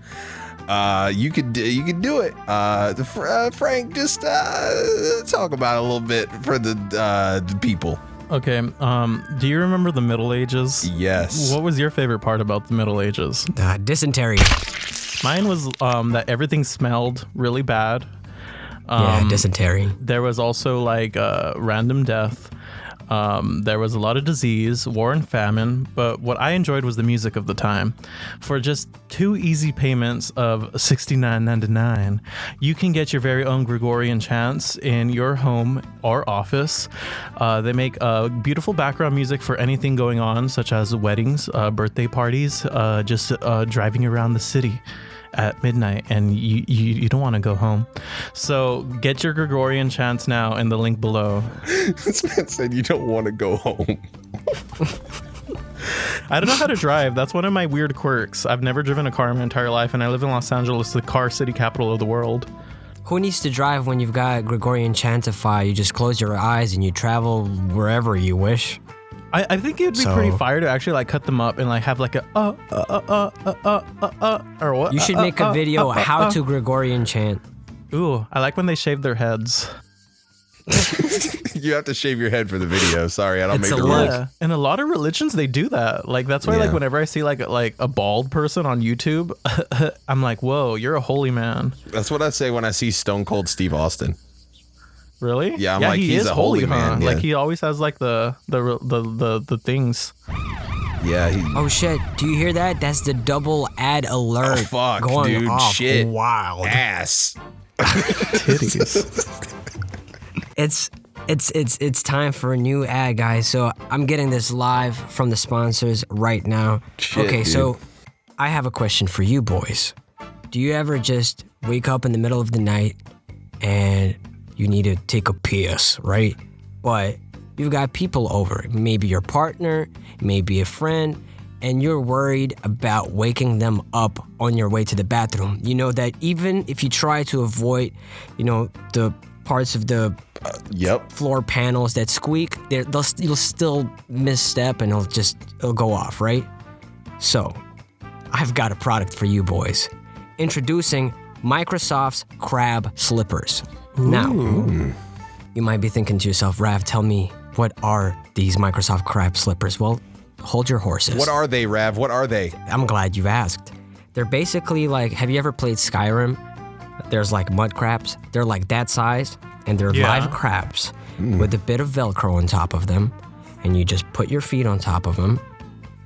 You could do it. Frank, just talk about it a little bit for the people. Okay. Do you remember the Middle Ages? Yes. What was your favorite part about the Middle Ages? Dysentery. Mine was that everything smelled really bad. Yeah, dysentery. There was also like random death. There was a lot of disease, war and famine, but what I enjoyed was the music of the time. For just 2 easy payments of $69.99, you can get your very own Gregorian chants in your home or office. They make beautiful background music for anything going on, such as weddings, birthday parties, just driving around the city at midnight, and you don't want to go home. So get your Gregorian chants now in the link below. This man said you don't want to go home. I don't know how to drive. That's one of my weird quirks. I've never driven a car in my entire life, and I live in Los Angeles, the car city capital of the world. Who needs to drive when you've got Gregorian Chantify? You just close your eyes and you travel wherever you wish. I think it'd be pretty fire to actually like cut them up and like have like a or what? You should make a video how to Gregorian chant. Ooh, I like when they shave their heads. You have to shave your head for the video. Sorry, I don't It's make a the look. rules. Yeah, in a lot of religions they do that. Like that's why Yeah. like whenever I see like a bald person on YouTube, I'm like, whoa, you're a holy man. That's what I say when I see Stone Cold Steve Austin. Really? Yeah, I'm like, he he's is a holy man, yeah. Like he always has like the things. Yeah. Oh shit! Do you hear that? That's the double ad alert. Oh, fuck, going dude. off. Shit. Wild. Ass. Titties. It's time for a new ad, guys. So I'm getting this live from the sponsors right now. Shit, okay, dude. so I have a question for you boys. Do you ever just wake up in the middle of the night and you need to take a piss, right? But you've got people over, maybe your partner, maybe a friend, and you're worried about waking them up on your way to the bathroom. You know that even if you try to avoid, the parts of the floor panels that squeak, you'll still misstep and it'll go off, right? So, I've got a product for you boys. Introducing Microsoft's crab slippers. Ooh. Now, you might be thinking to yourself, Rav, tell me, what are these Microsoft crab slippers? Well, hold your horses. What are they, Rav? What are they? I'm glad you've asked. They're basically like, have you ever played Skyrim? There's like mud crabs. They're like that size, and they're live crabs with a bit of Velcro on top of them, and you just put your feet on top of them,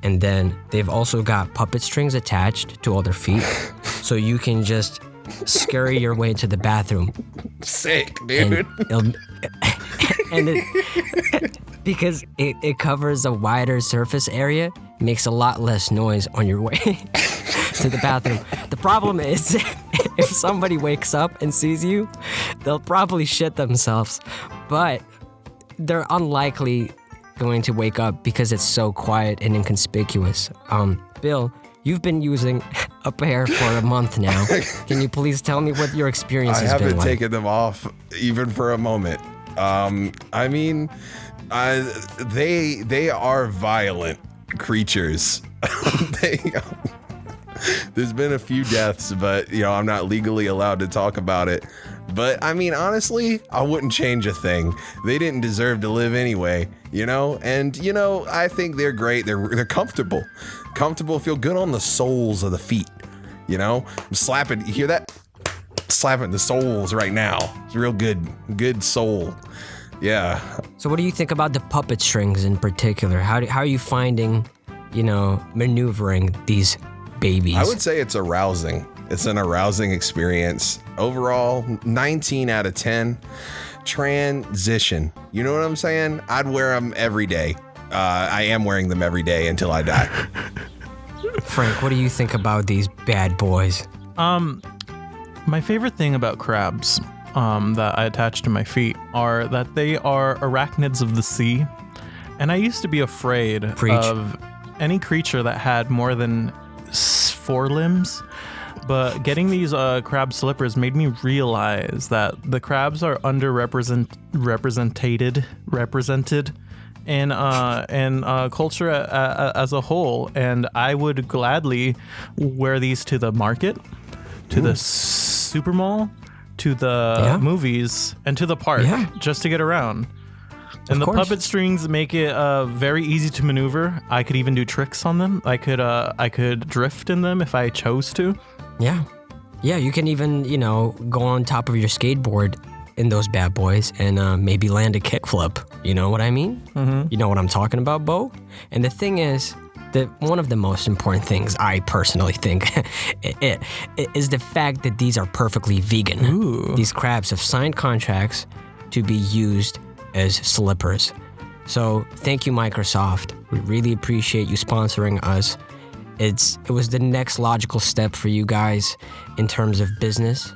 and then they've also got puppet strings attached to all their feet, so you can just scurry your way to the bathroom. Sick, dude. Because it covers a wider surface area, makes a lot less noise on your way to the bathroom. The problem is, if somebody wakes up and sees you, they'll probably shit themselves, but they're unlikely going to wake up because it's so quiet and inconspicuous. Bill, you've been using a pair for a month now. Can you please tell me what your experience has been like? I haven't taken them off even for a moment. They are violent creatures. There's been a few deaths, but I'm not legally allowed to talk about it. But I mean, honestly, I wouldn't change a thing. They didn't deserve to live anyway, And I think they're great. They're comfortable. Comfortable, feel good on the soles of the feet. I'm slapping. You hear that? Slapping the soles right now. It's real good sole. Yeah. So what do you think about the puppet strings in particular? How are you finding, maneuvering these babies? I would say it's arousing. It's an arousing experience. Overall, 19 out of 10. Transition. You know what I'm saying? I'd wear them every day. I am wearing them every day until I die. Frank, what do you think about these bad boys? My favorite thing about crabs that I attach to my feet are that they are arachnids of the sea. And I used to be afraid of any creature that had more than 4 limbs. But getting these crab slippers made me realize that the crabs are underrepresented in culture as a whole, and I would gladly wear these to the market, to the super mall, to the movies, and to the park just to get around. And the puppet strings make it very easy to maneuver. I could even do tricks on them. I could drift in them if I chose to. Yeah, you can even, go on top of your skateboard in those bad boys and maybe land a kickflip. You know what I mean? Mm-hmm. You know what I'm talking about, Bo? And the thing is, that one of the most important things I personally think it is the fact that these are perfectly vegan. Ooh. These crabs have signed contracts to be used as slippers. So thank you, Microsoft. We really appreciate you sponsoring us. It was the next logical step for you guys in terms of business,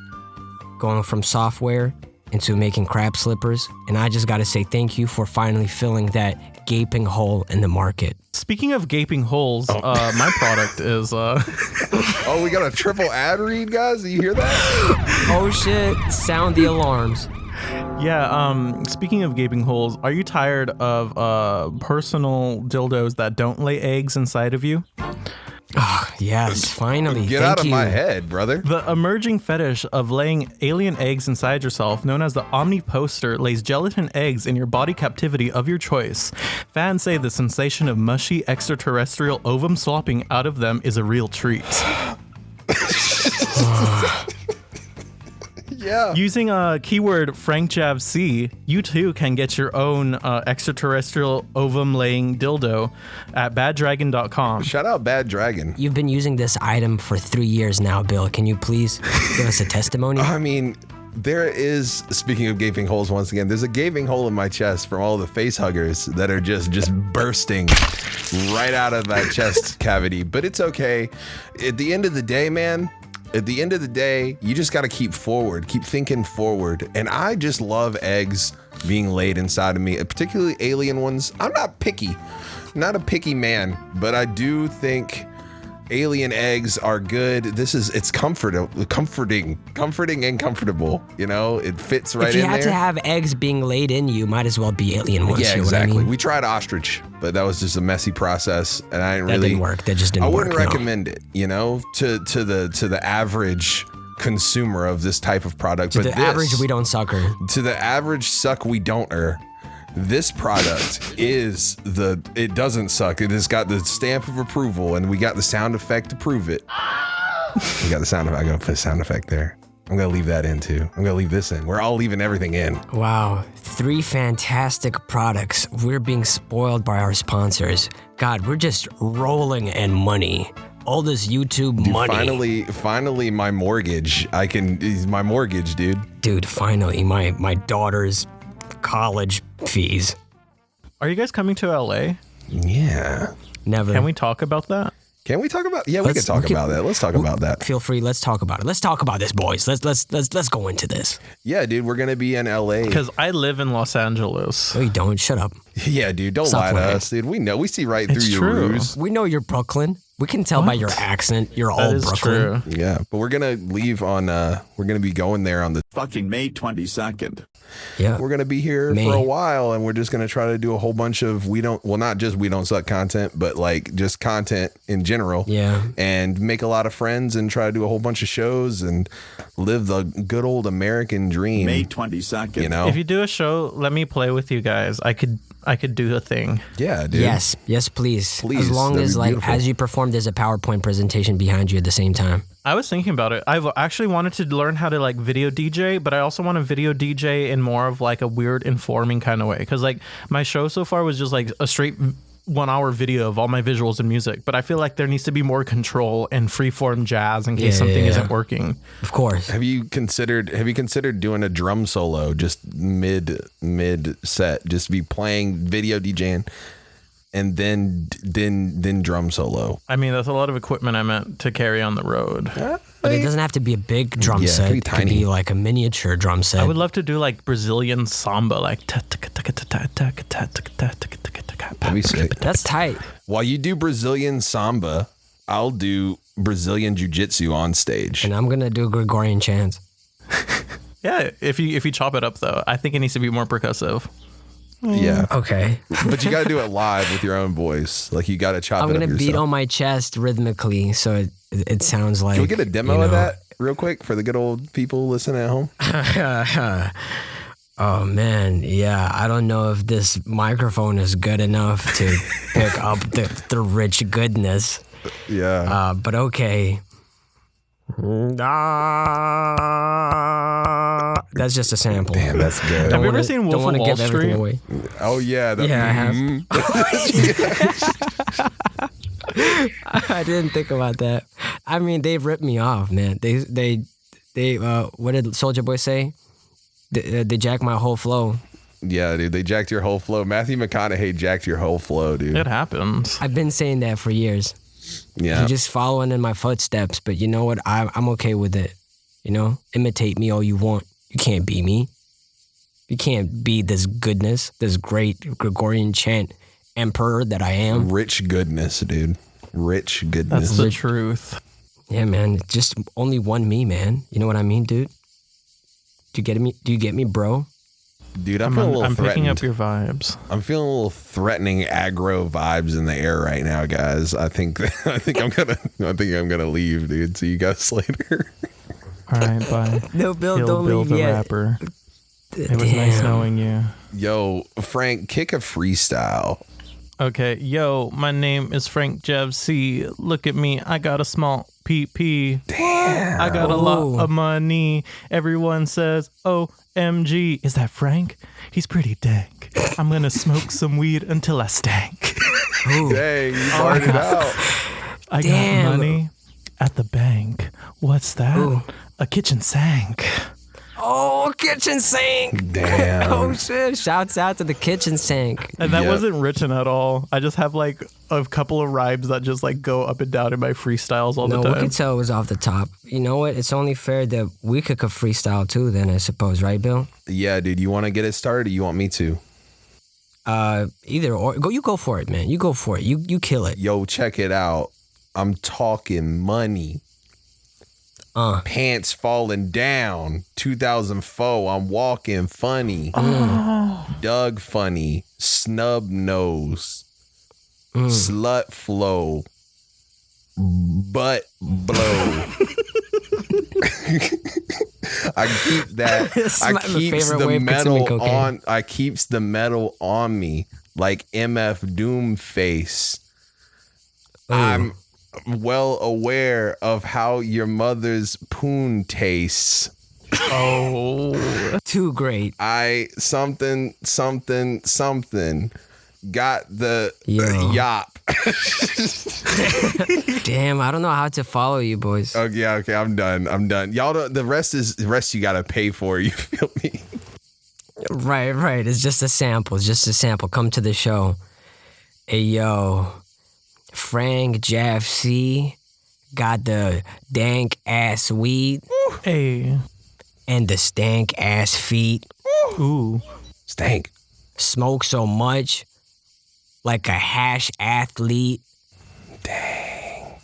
going from software into making crab slippers. And I just got to say thank you for finally filling that gaping hole in the market. Speaking of gaping holes, my product is... Oh, we got a triple ad read, guys? Do you hear that? Oh, shit. Sound the alarms. Yeah, speaking of gaping holes, are you tired of personal dildos that don't lay eggs inside of you? Oh, yes, finally. Get out of my head, brother. The emerging fetish of laying alien eggs inside yourself, known as the Omniposter, lays gelatin eggs in your body captivity of your choice. Fans say the sensation of mushy extraterrestrial ovum slopping out of them is a real treat. Yeah. Using a keyword FrankJavCee, you too can get your own extraterrestrial ovum laying dildo at baddragon.com. Shout out Bad Dragon. You've been using this item for 3 years now, Bill. Can you please give us a testimony? I mean, there is, speaking of gaping holes once again, there's a gaping hole in my chest from all the face huggers that are just bursting right out of that chest cavity. But it's okay. At the end of the day, man, At the end of the day, you just got to keep thinking forward. And I just love eggs being laid inside of me, particularly alien ones. I'm not picky, not a picky man, but I do think alien eggs are good. It's comforting and comfortable. You know, it fits right in there. If you had to have eggs being laid in you, might as well be alien ones. Yeah, you know exactly. what I mean? We tried ostrich, but that was just a messy process, and I That didn't work. That just didn't work. I wouldn't recommend it. You know, to the average consumer of this type of product. To the average we don't sucker. To the average suck we don't-er. This product it doesn't suck. It has got the stamp of approval, and we got the sound effect to prove it. We got the sound effect. I gotta put a sound effect there. I'm gonna leave that in too. I'm gonna leave this in. We're all leaving everything in. Wow, 3 fantastic products. We're being spoiled by our sponsors. God, we're just rolling in money. All this YouTube money. Finally, my mortgage. My mortgage, dude. Dude, finally, my daughter's college fees. Are you guys coming to LA? Yeah. Never. Can we talk about that? Can we talk about? Yeah, we can talk about that. Let's talk about that. Feel free. Let's talk about it. Let's talk about this, boys. Let's go into this. Yeah, dude, we're gonna be in LA. Because I live in Los Angeles. No, you don't. Shut up. Yeah, dude, don't Stop lie to playing. us, dude. We know. We see right through It's your true. ruse. We know you're Brooklyn. We can tell by your accent. You're all That is Brooklyn. true. Yeah, but we're gonna leave on. We're gonna be going there on the. Fucking May 22nd. Yeah. We're gonna be here May. for a while, and we're just gonna try to do a whole bunch of not just we don't suck content, but like just content in general. Yeah. And make a lot of friends and try to do a whole bunch of shows and live the good old American dream. May 22nd. You know. If you do a show, let me play with you guys. I could do a thing. Yeah, dude. Yes, please. Please, As long that'd as be beautiful. as you perform, there's a PowerPoint presentation behind you at the same time. I was thinking about it. I've actually wanted to learn how to video DJ, but I also want to video DJ in more of a weird informing kind of way. Because my show so far was just a straight 1 hour video of all my visuals and music. But I feel like there needs to be more control and freeform jazz in case something isn't working. Of course. Have you considered doing a drum solo just mid set, just be playing video DJing and then drum solo? I mean, that's a lot of equipment I meant to carry on the road. But it doesn't have to be a big drum Yeah, it set. could be It could tiny. be like a miniature drum set. I would love to do Brazilian samba, That'd be sick. That's tight. While you do Brazilian samba, I'll do Brazilian jiu-jitsu on stage. And I'm gonna do Gregorian chants. Yeah, if you chop it up though, I think it needs to be more percussive. Yeah. Okay. But you got to do it live with your own voice. You got to chop I'm it up gonna beat yourself. on my chest rhythmically, so it sounds like. Can we get a demo you of know, that real quick for the good old people listening at home? Oh man, yeah. I don't know if this microphone is good enough to pick up the rich goodness. Yeah. But okay. That's just a sample. Damn, that's good. Have you ever seen Wolf Don't of want to Wall give everything Street? away. Oh yeah. Yeah, I have. Mm-hmm. I didn't think about that. I mean, they ripped me off, man. They what did Soulja Boy say? They jacked my whole flow. Yeah, dude. They jacked your whole flow. Matthew McConaughey jacked your whole flow, dude. It happens. I've been saying that for years. Yeah. You're just following in my footsteps, but you know what? I'm okay with it. You know, imitate me all you want. You can't be me. You can't be this goodness, this great Gregorian chant emperor that I am. Rich goodness, dude. Rich goodness. That's the truth. Yeah, man. Just only one me, man. You know what I mean, dude? Do you get me? Do you get me, bro? Dude, I'm feeling a little I'm threatened. picking up your vibes. I'm feeling a little threatening aggro vibes in the air right now, guys. I think I'm gonna leave, dude. See you guys later. All right, bye. No, Bill, Kill don't Bill leave the yet. rapper. It was nice knowing you. Yo, Frank, kick a freestyle. Okay, yo, my name is FrankJavCee. Look at me, I got a small PP. Damn. I got a lot of money. Everyone says, OMG. Is that Frank? He's pretty dank. I'm gonna smoke some weed until I stank. Dang, you barred it out. I Damn. got money at the bank. What's that? Ooh. A kitchen sink. Oh, kitchen sink. Damn. Oh shit! Shouts out to the kitchen sink. And that Yeah. wasn't written at all. I just have a couple of rhymes that just like go up and down in my freestyles all No, the we time. could tell it was off the top. You know what? It's only fair that we could freestyle too. Then I suppose, right, Bill? Yeah, dude. You want to get it started? Or you want me to? Either or. You go for it, man. You go for it. You kill it. Yo, check it out. I'm talking money. Pants falling down. 2004. I'm walking funny. Doug funny. Snub nose. Slut flow. Butt blow. I keep that. I keeps the metal on. I keeps the metal on me like MF Doomface. I'm well aware of how your mother's poon tastes. Oh, Too great. I something got the yop. Damn, I don't know how to follow you, boys. Oh yeah, okay, I'm done. Y'all don't, the rest you gotta pay for, you feel me? Right. It's just a sample. Come to the show. Hey, yo. FrankJavCee got the dank ass weed hey, and the stank ass feet. ooh, Stank. Smoke so much like a hash athlete. Dang.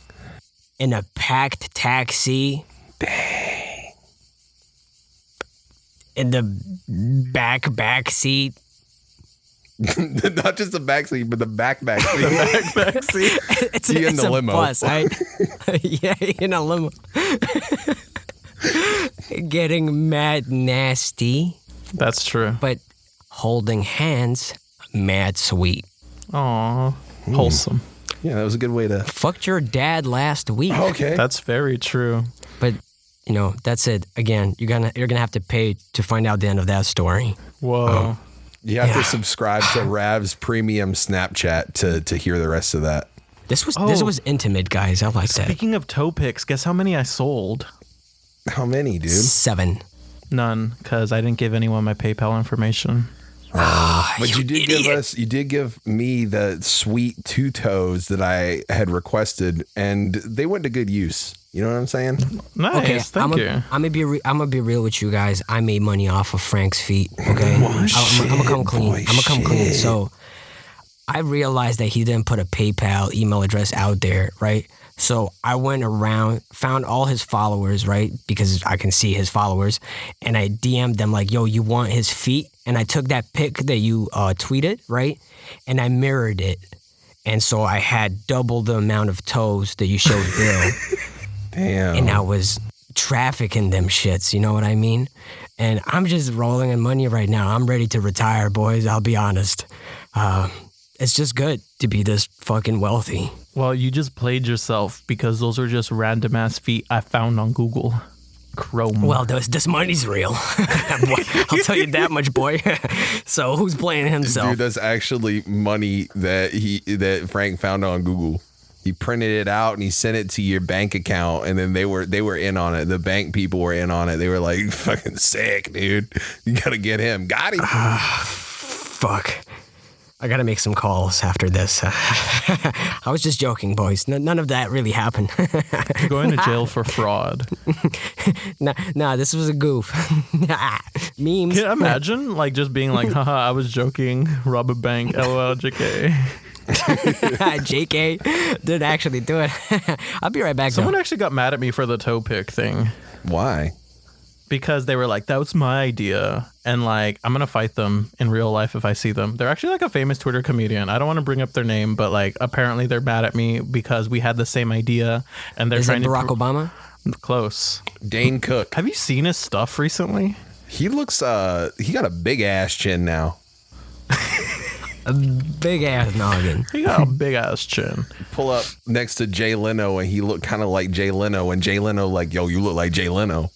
In a packed taxi. Dang. In the back seat. Not just the back seat, but the back seat. backseat. It's He in the a limo. bus, right? Yeah, in a limo. Getting mad nasty, That's true. but holding hands mad sweet. Aw, wholesome. Yeah, that was a good way to. Fucked your dad last week. Okay. That's very true. But you know, that's it. Again, you're gonna have to pay to find out the end of that story. Whoa. You have to subscribe to Rav's premium Snapchat to hear the rest of that. This was intimate, guys. I like that. Speaking of toe picks, guess how many I sold? How many, dude? 7. None, because I didn't give anyone my PayPal information. But you did give me the sweet 2 toes that I had requested, and they went to good use. You know what I'm saying? Nice, Okay, thank you. I'm gonna be real with you guys. I made money off of Frank's feet. Okay, I'm gonna come clean. I'm gonna come clean. So I realized that he didn't put a PayPal email address out there, right? So I went around, found all his followers, right? Because I can see his followers, and I DM'd them like, "Yo, you want his feet?" And I took that pic that you tweeted, right? And I mirrored it, and so I had double the amount of toes that you showed Bill. Damn. And I was trafficking them shits, you know what I mean? And I'm just rolling in money right now. I'm ready to retire, boys. I'll be honest. It's just good to be this fucking wealthy. Well, you just played yourself because those are just random ass feet I found on Google Chrome. Well, this money's real. I'll tell you that much, boy. So who's playing himself? Dude, that's actually money that Frank found on Google. He printed it out and he sent it to your bank account, and then they were in on it. The bank people were in on it. They were like, "Fucking sick, dude. You gotta get him." Got him. Fuck. I gotta make some calls after this. I was just joking, boys. None of that really happened. You're going to jail for fraud. Nah, this was a goof. Memes. Can you imagine like just being like, haha, I was joking, rob a bank, LOL, JK. JK didn't actually do it. I'll be right back. Someone actually got mad at me for the toe pick thing Why? because they were like, that was my idea. And like, I'm going to fight them in real life if I see them. They're actually like a famous Twitter comedian. I don't want to bring up their name, but like apparently they're mad at me because we had the same idea and they're Is trying it Barack to Obama? Close. Dane Cook. Have you seen his stuff recently? He looks he got a big ass chin now. A big ass noggin. He got a big ass chin. Pull up next to Jay Leno and he looked kind of like Jay Leno, and Jay Leno like, "Yo, you look like Jay Leno."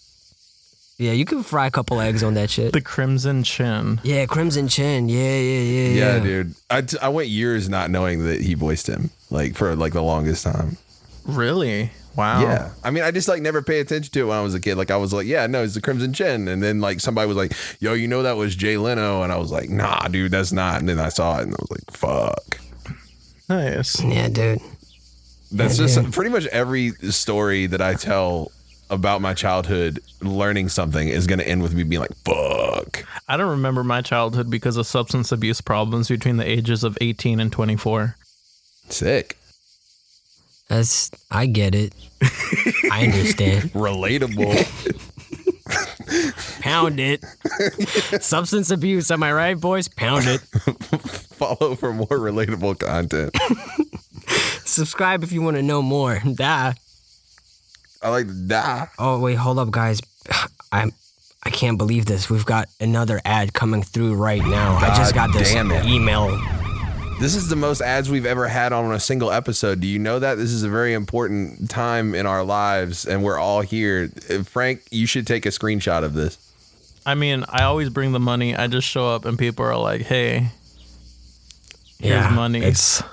Yeah, you can fry a couple eggs on that shit. The crimson chin. Yeah, Crimson Chin. Yeah, dude. I went years not knowing that he voiced him, like for like the longest time. Really? Wow. Yeah. I mean, I just like never paid attention to it when I was a kid. Like I was like, yeah, no, it's the Crimson Chin. And then like somebody was like, "Yo, you know that was Jay Leno?" And I was like, "Nah, dude, that's not." And then I saw it and I was like, "Fuck." Nice. Yeah, dude. That's Yeah, just dude. pretty much every story that I tell about my childhood learning something is going to end with me being like, fuck. I don't remember my childhood because of substance abuse problems between the ages of 18 and 24. Sick. I get it. I understand. Relatable. Pound it. Substance abuse, am I right, boys? Pound it. Follow for more relatable content. Subscribe if you want to know more. Da. I like to die. Oh, wait, hold up, guys. I can't believe this. We've got another ad coming through right now. I just got this damn it. email. This is the most ads we've ever had on a single episode. Do you know that? This is a very important time in our lives, and we're all here. Frank, you should take a screenshot of this. I mean, I always bring the money. I just show up and people are like, hey, here's money. It's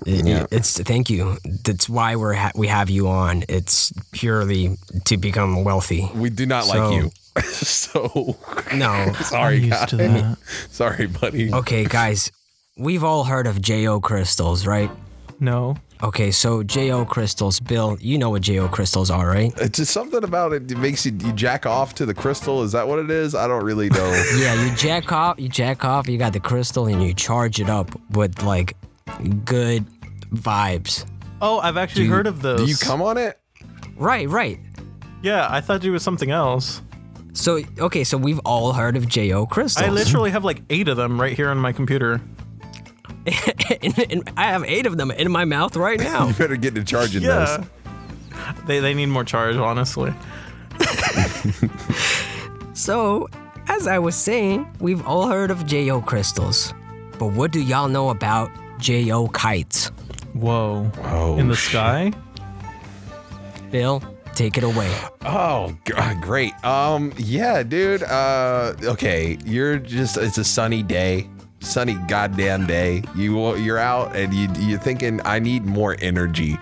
thank you. That's why we have you on. It's purely to become wealthy. We do not like you. So No. sorry, I'm used guys. to that. Sorry, buddy. Okay, guys. We've all heard of J.O. crystals, right? No. Okay, so J.O. crystals, Bill, you know what J.O. crystals are, right? It's just something about it. It makes you jack off to the crystal. Is that what it is? I don't really know. Yeah, you jack off, you got the crystal, and you charge it up with, like, good vibes. Oh, I've actually heard of those. Do you come on it? Right. Yeah, I thought it was something else. So, okay, so we've all heard of J.O. crystals. I literally have like 8 of them right here on my computer. and I have 8 of them in my mouth right now. You better get to charging Yeah. those. They need more charge, honestly. So, as I was saying, we've all heard of J.O. crystals. But what do y'all know about J.O. kites? Whoa. Oh, In the sky? Bill, take it away. Oh, great. Yeah, dude. Okay, it's a sunny day. Sunny goddamn day. You're out and you're thinking, I need more energy.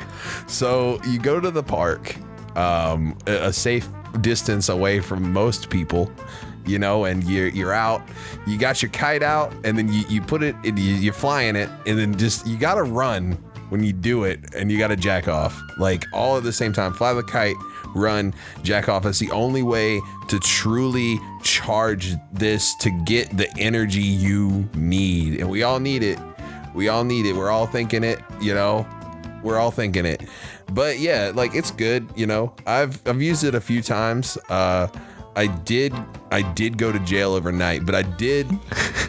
So you go to the park, a safe distance away from most people, you know, and you're out, you got your kite out, and then you put it, you're flying it, and then just, you gotta run when you do it, and you gotta jack off, like all at the same time. Fly the kite, run, jack off. That's the only way to truly charge this, to get the energy you need. And we all need it. We're all thinking it, you know. We're all thinking it. But yeah, like, it's good, you know. I've used it a few times. I did go to jail overnight, but I did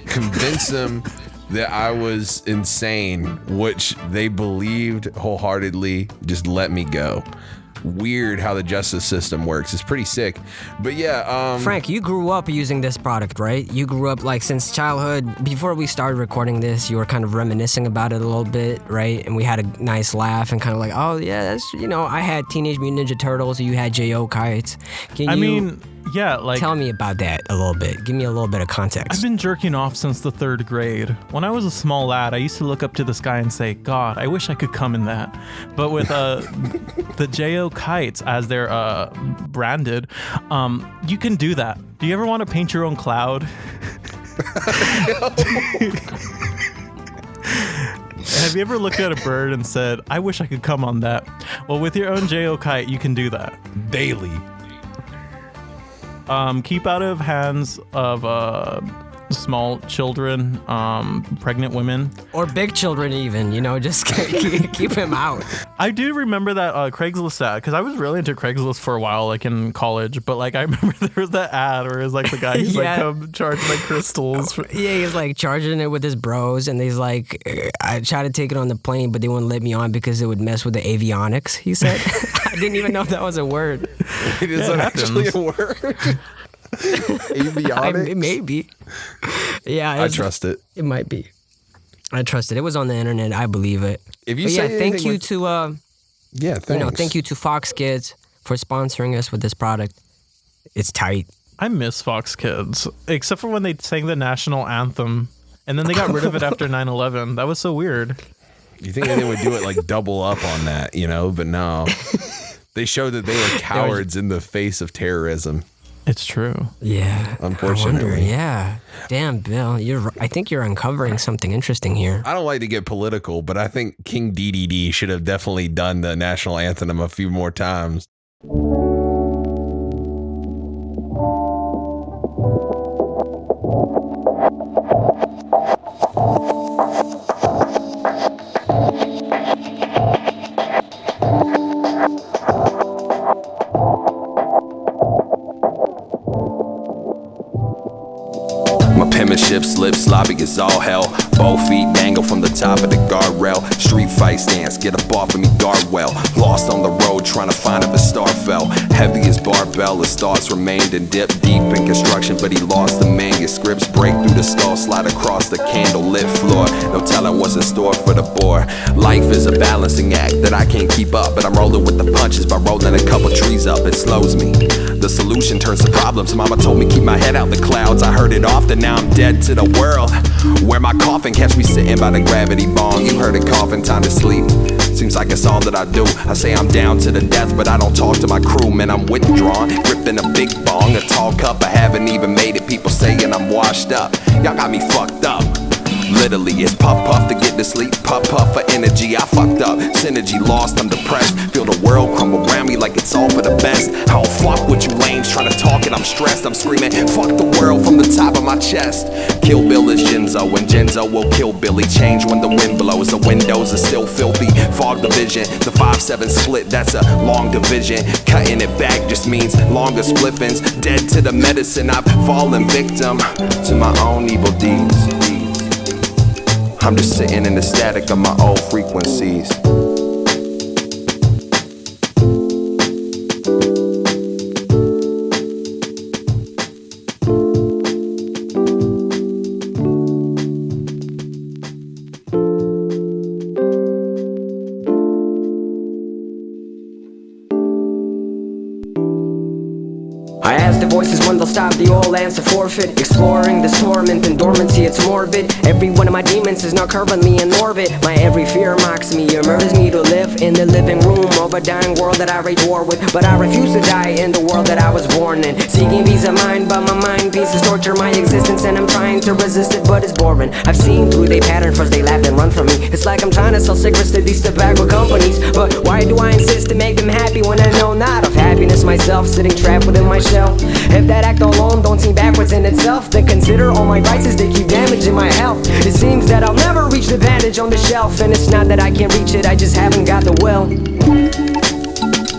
convince them that I was insane, which they believed wholeheartedly. Just let me go. Weird how the justice system works. It's pretty sick. But yeah, Frank, you grew up using this product, right? You grew up, like, since childhood. Before we started recording this, you were kind of reminiscing about it a little bit, right? And we had a nice laugh and kind of like, oh yeah, that's, you know, I had Teenage Mutant Ninja Turtles, you had J.O. kites. I mean, yeah, like, tell me about that a little bit. Give me a little bit of context. I've been jerking off since the 3rd grade. When I was a small lad, I used to look up to the sky and say, God, I wish I could come in that. But with the J.O. kites, as they're branded, you can do that. Do you ever want to paint your own cloud? Have you ever looked at a bird and said, I wish I could come on that? Well, with your own J.O. kite, you can do that. daily. Keep out of hands of small children, pregnant women. Or big children even, you know, just keep him out. I do remember that Craigslist ad, because I was really into Craigslist for a while, like in college. But like I remember there was that ad where it was like the guy who's Yeah. like, come charge my crystals. Yeah, he's like charging it with his bros, and he's like, I tried to take it on the plane, but they wouldn't let me on because it would mess with the avionics, he said. I didn't even know that was a word. It is it actually happens. a word. Avionics. Maybe. Yeah, I trust it. It might be. I trust it. It was on the internet. I believe it. If you But say yeah, thank anything you with- to Yeah, thanks. you know, thank you to Fox Kids for sponsoring us with this product. It's tight. I miss Fox Kids, except for when they sang the national anthem. And then they got rid of it after 9/11. That was so weird. You think they would do it like double up on that, you know? But no. They showed that they were cowards in the face of terrorism. It's true. Yeah. Unfortunately. I wonder, yeah. Damn, Bill, I think you're uncovering something interesting here. I don't like to get political, but I think King DDD should have definitely done the national anthem a few more times. Penmanship slip, sloppy as all hell. Both feet dangle from the top of the guardrail. Street fight stance, get up off of me, guard well. Lost on the road, trying to find if a star fell. Heavy as barbell, his thoughts remained and dipped deep in construction, but he lost the manuscripts. Break through the skull, slide across the candle-lit floor. No talent was in store for the bore. Life is a balancing act that I can't keep up, but I'm rolling with the punches by rolling a couple trees up. It slows me. The solution turns to problems. Mama told me keep my head out the clouds. I heard it often, now I'm dead to the world. Wear my coffin, catch me sitting by the gravity bong. You heard it coughing, time to sleep. Seems like it's all that I do. I say I'm down to the death, but I don't talk to my crew. Man, I'm withdrawn, gripping a big bong, a tall cup. I haven't even made it. People saying I'm washed up. Y'all got me fucked up. Literally, it's puff to get to sleep, puff for energy. I fucked up, synergy lost, I'm depressed. Feel the world crumble around me like it's all for the best. I don't fuck with you lames trying to talk and I'm stressed. I'm screaming, fuck the world from the top of my chest. Kill Bill is Genzo and Genzo will kill Billy. Change when the wind blows, the windows are still filthy. Fog the vision, the 5-7 split, that's a long division. Cutting it back just means longer spliffings. Dead to the medicine, I've fallen victim to my own evil deeds. I'm just sitting in the static of my old frequencies. I ask the voices when they'll stop, the all answer forfeit. Exploring this torment and dormancy, it's morbid. Every one of my demons is now currently in orbit. My every fear mocks me, it murders me to live in the living room of a dying world that I rage war with. But I refuse to die in the world that I was born in. Seeking peace of mind, but my mind pieces torture my existence, and I'm trying to resist it, but it's boring. I've seen through they pattern, first they laugh and run from me. It's like I'm trying to sell cigarettes to these tobacco companies. But why do I insist to make them happy when I know not of happiness myself, sitting trapped within my shell? If that act alone don't seem backwards in itself, then consider all my vices, they keep damaging my health. It seems that I'll never reach the vantage on the shelf, and it's not that I can't reach it, I just haven't got the will.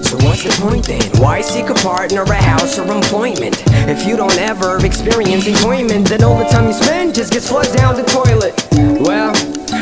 So what's the point then? Why seek a partner, a house, or employment? If you don't ever experience enjoyment, then all the time you spend just gets flushed down the toilet. Well,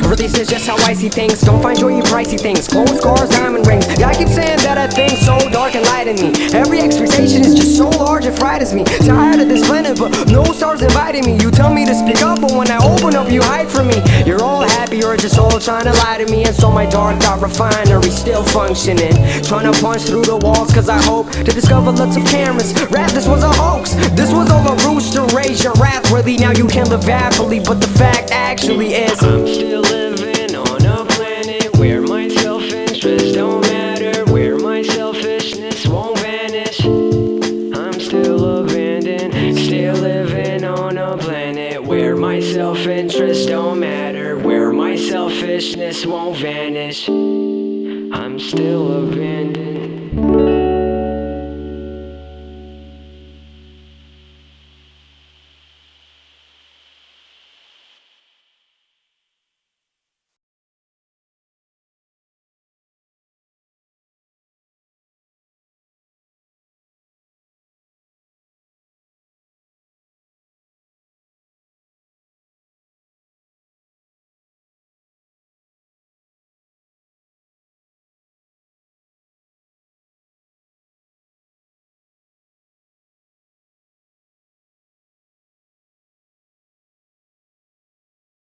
really this is just how I see things. Don't find joy in pricey things. Clothes, cars, diamond rings. Yeah, I keep saying that I think so dark and light in me. Every expectation is just so large it frightens me. Tired of this planet, but no stars inviting me. You tell me to speak up, but when I open up you hide from me. You're all happy, you're just all trying to lie to me. And so my dark thought refinery still functioning, trying to punch through the walls, cause I hope to discover lots of cameras. Rap, this was a hoax. This was all a ruse to raise your wrath. Really, now you can live happily, but the fact actually is I'm still living on a planet where my self-interest don't matter, where my selfishness won't vanish. I'm still abandoned, still living on a planet where my self-interest don't matter, where my selfishness won't vanish. I'm still abandoned.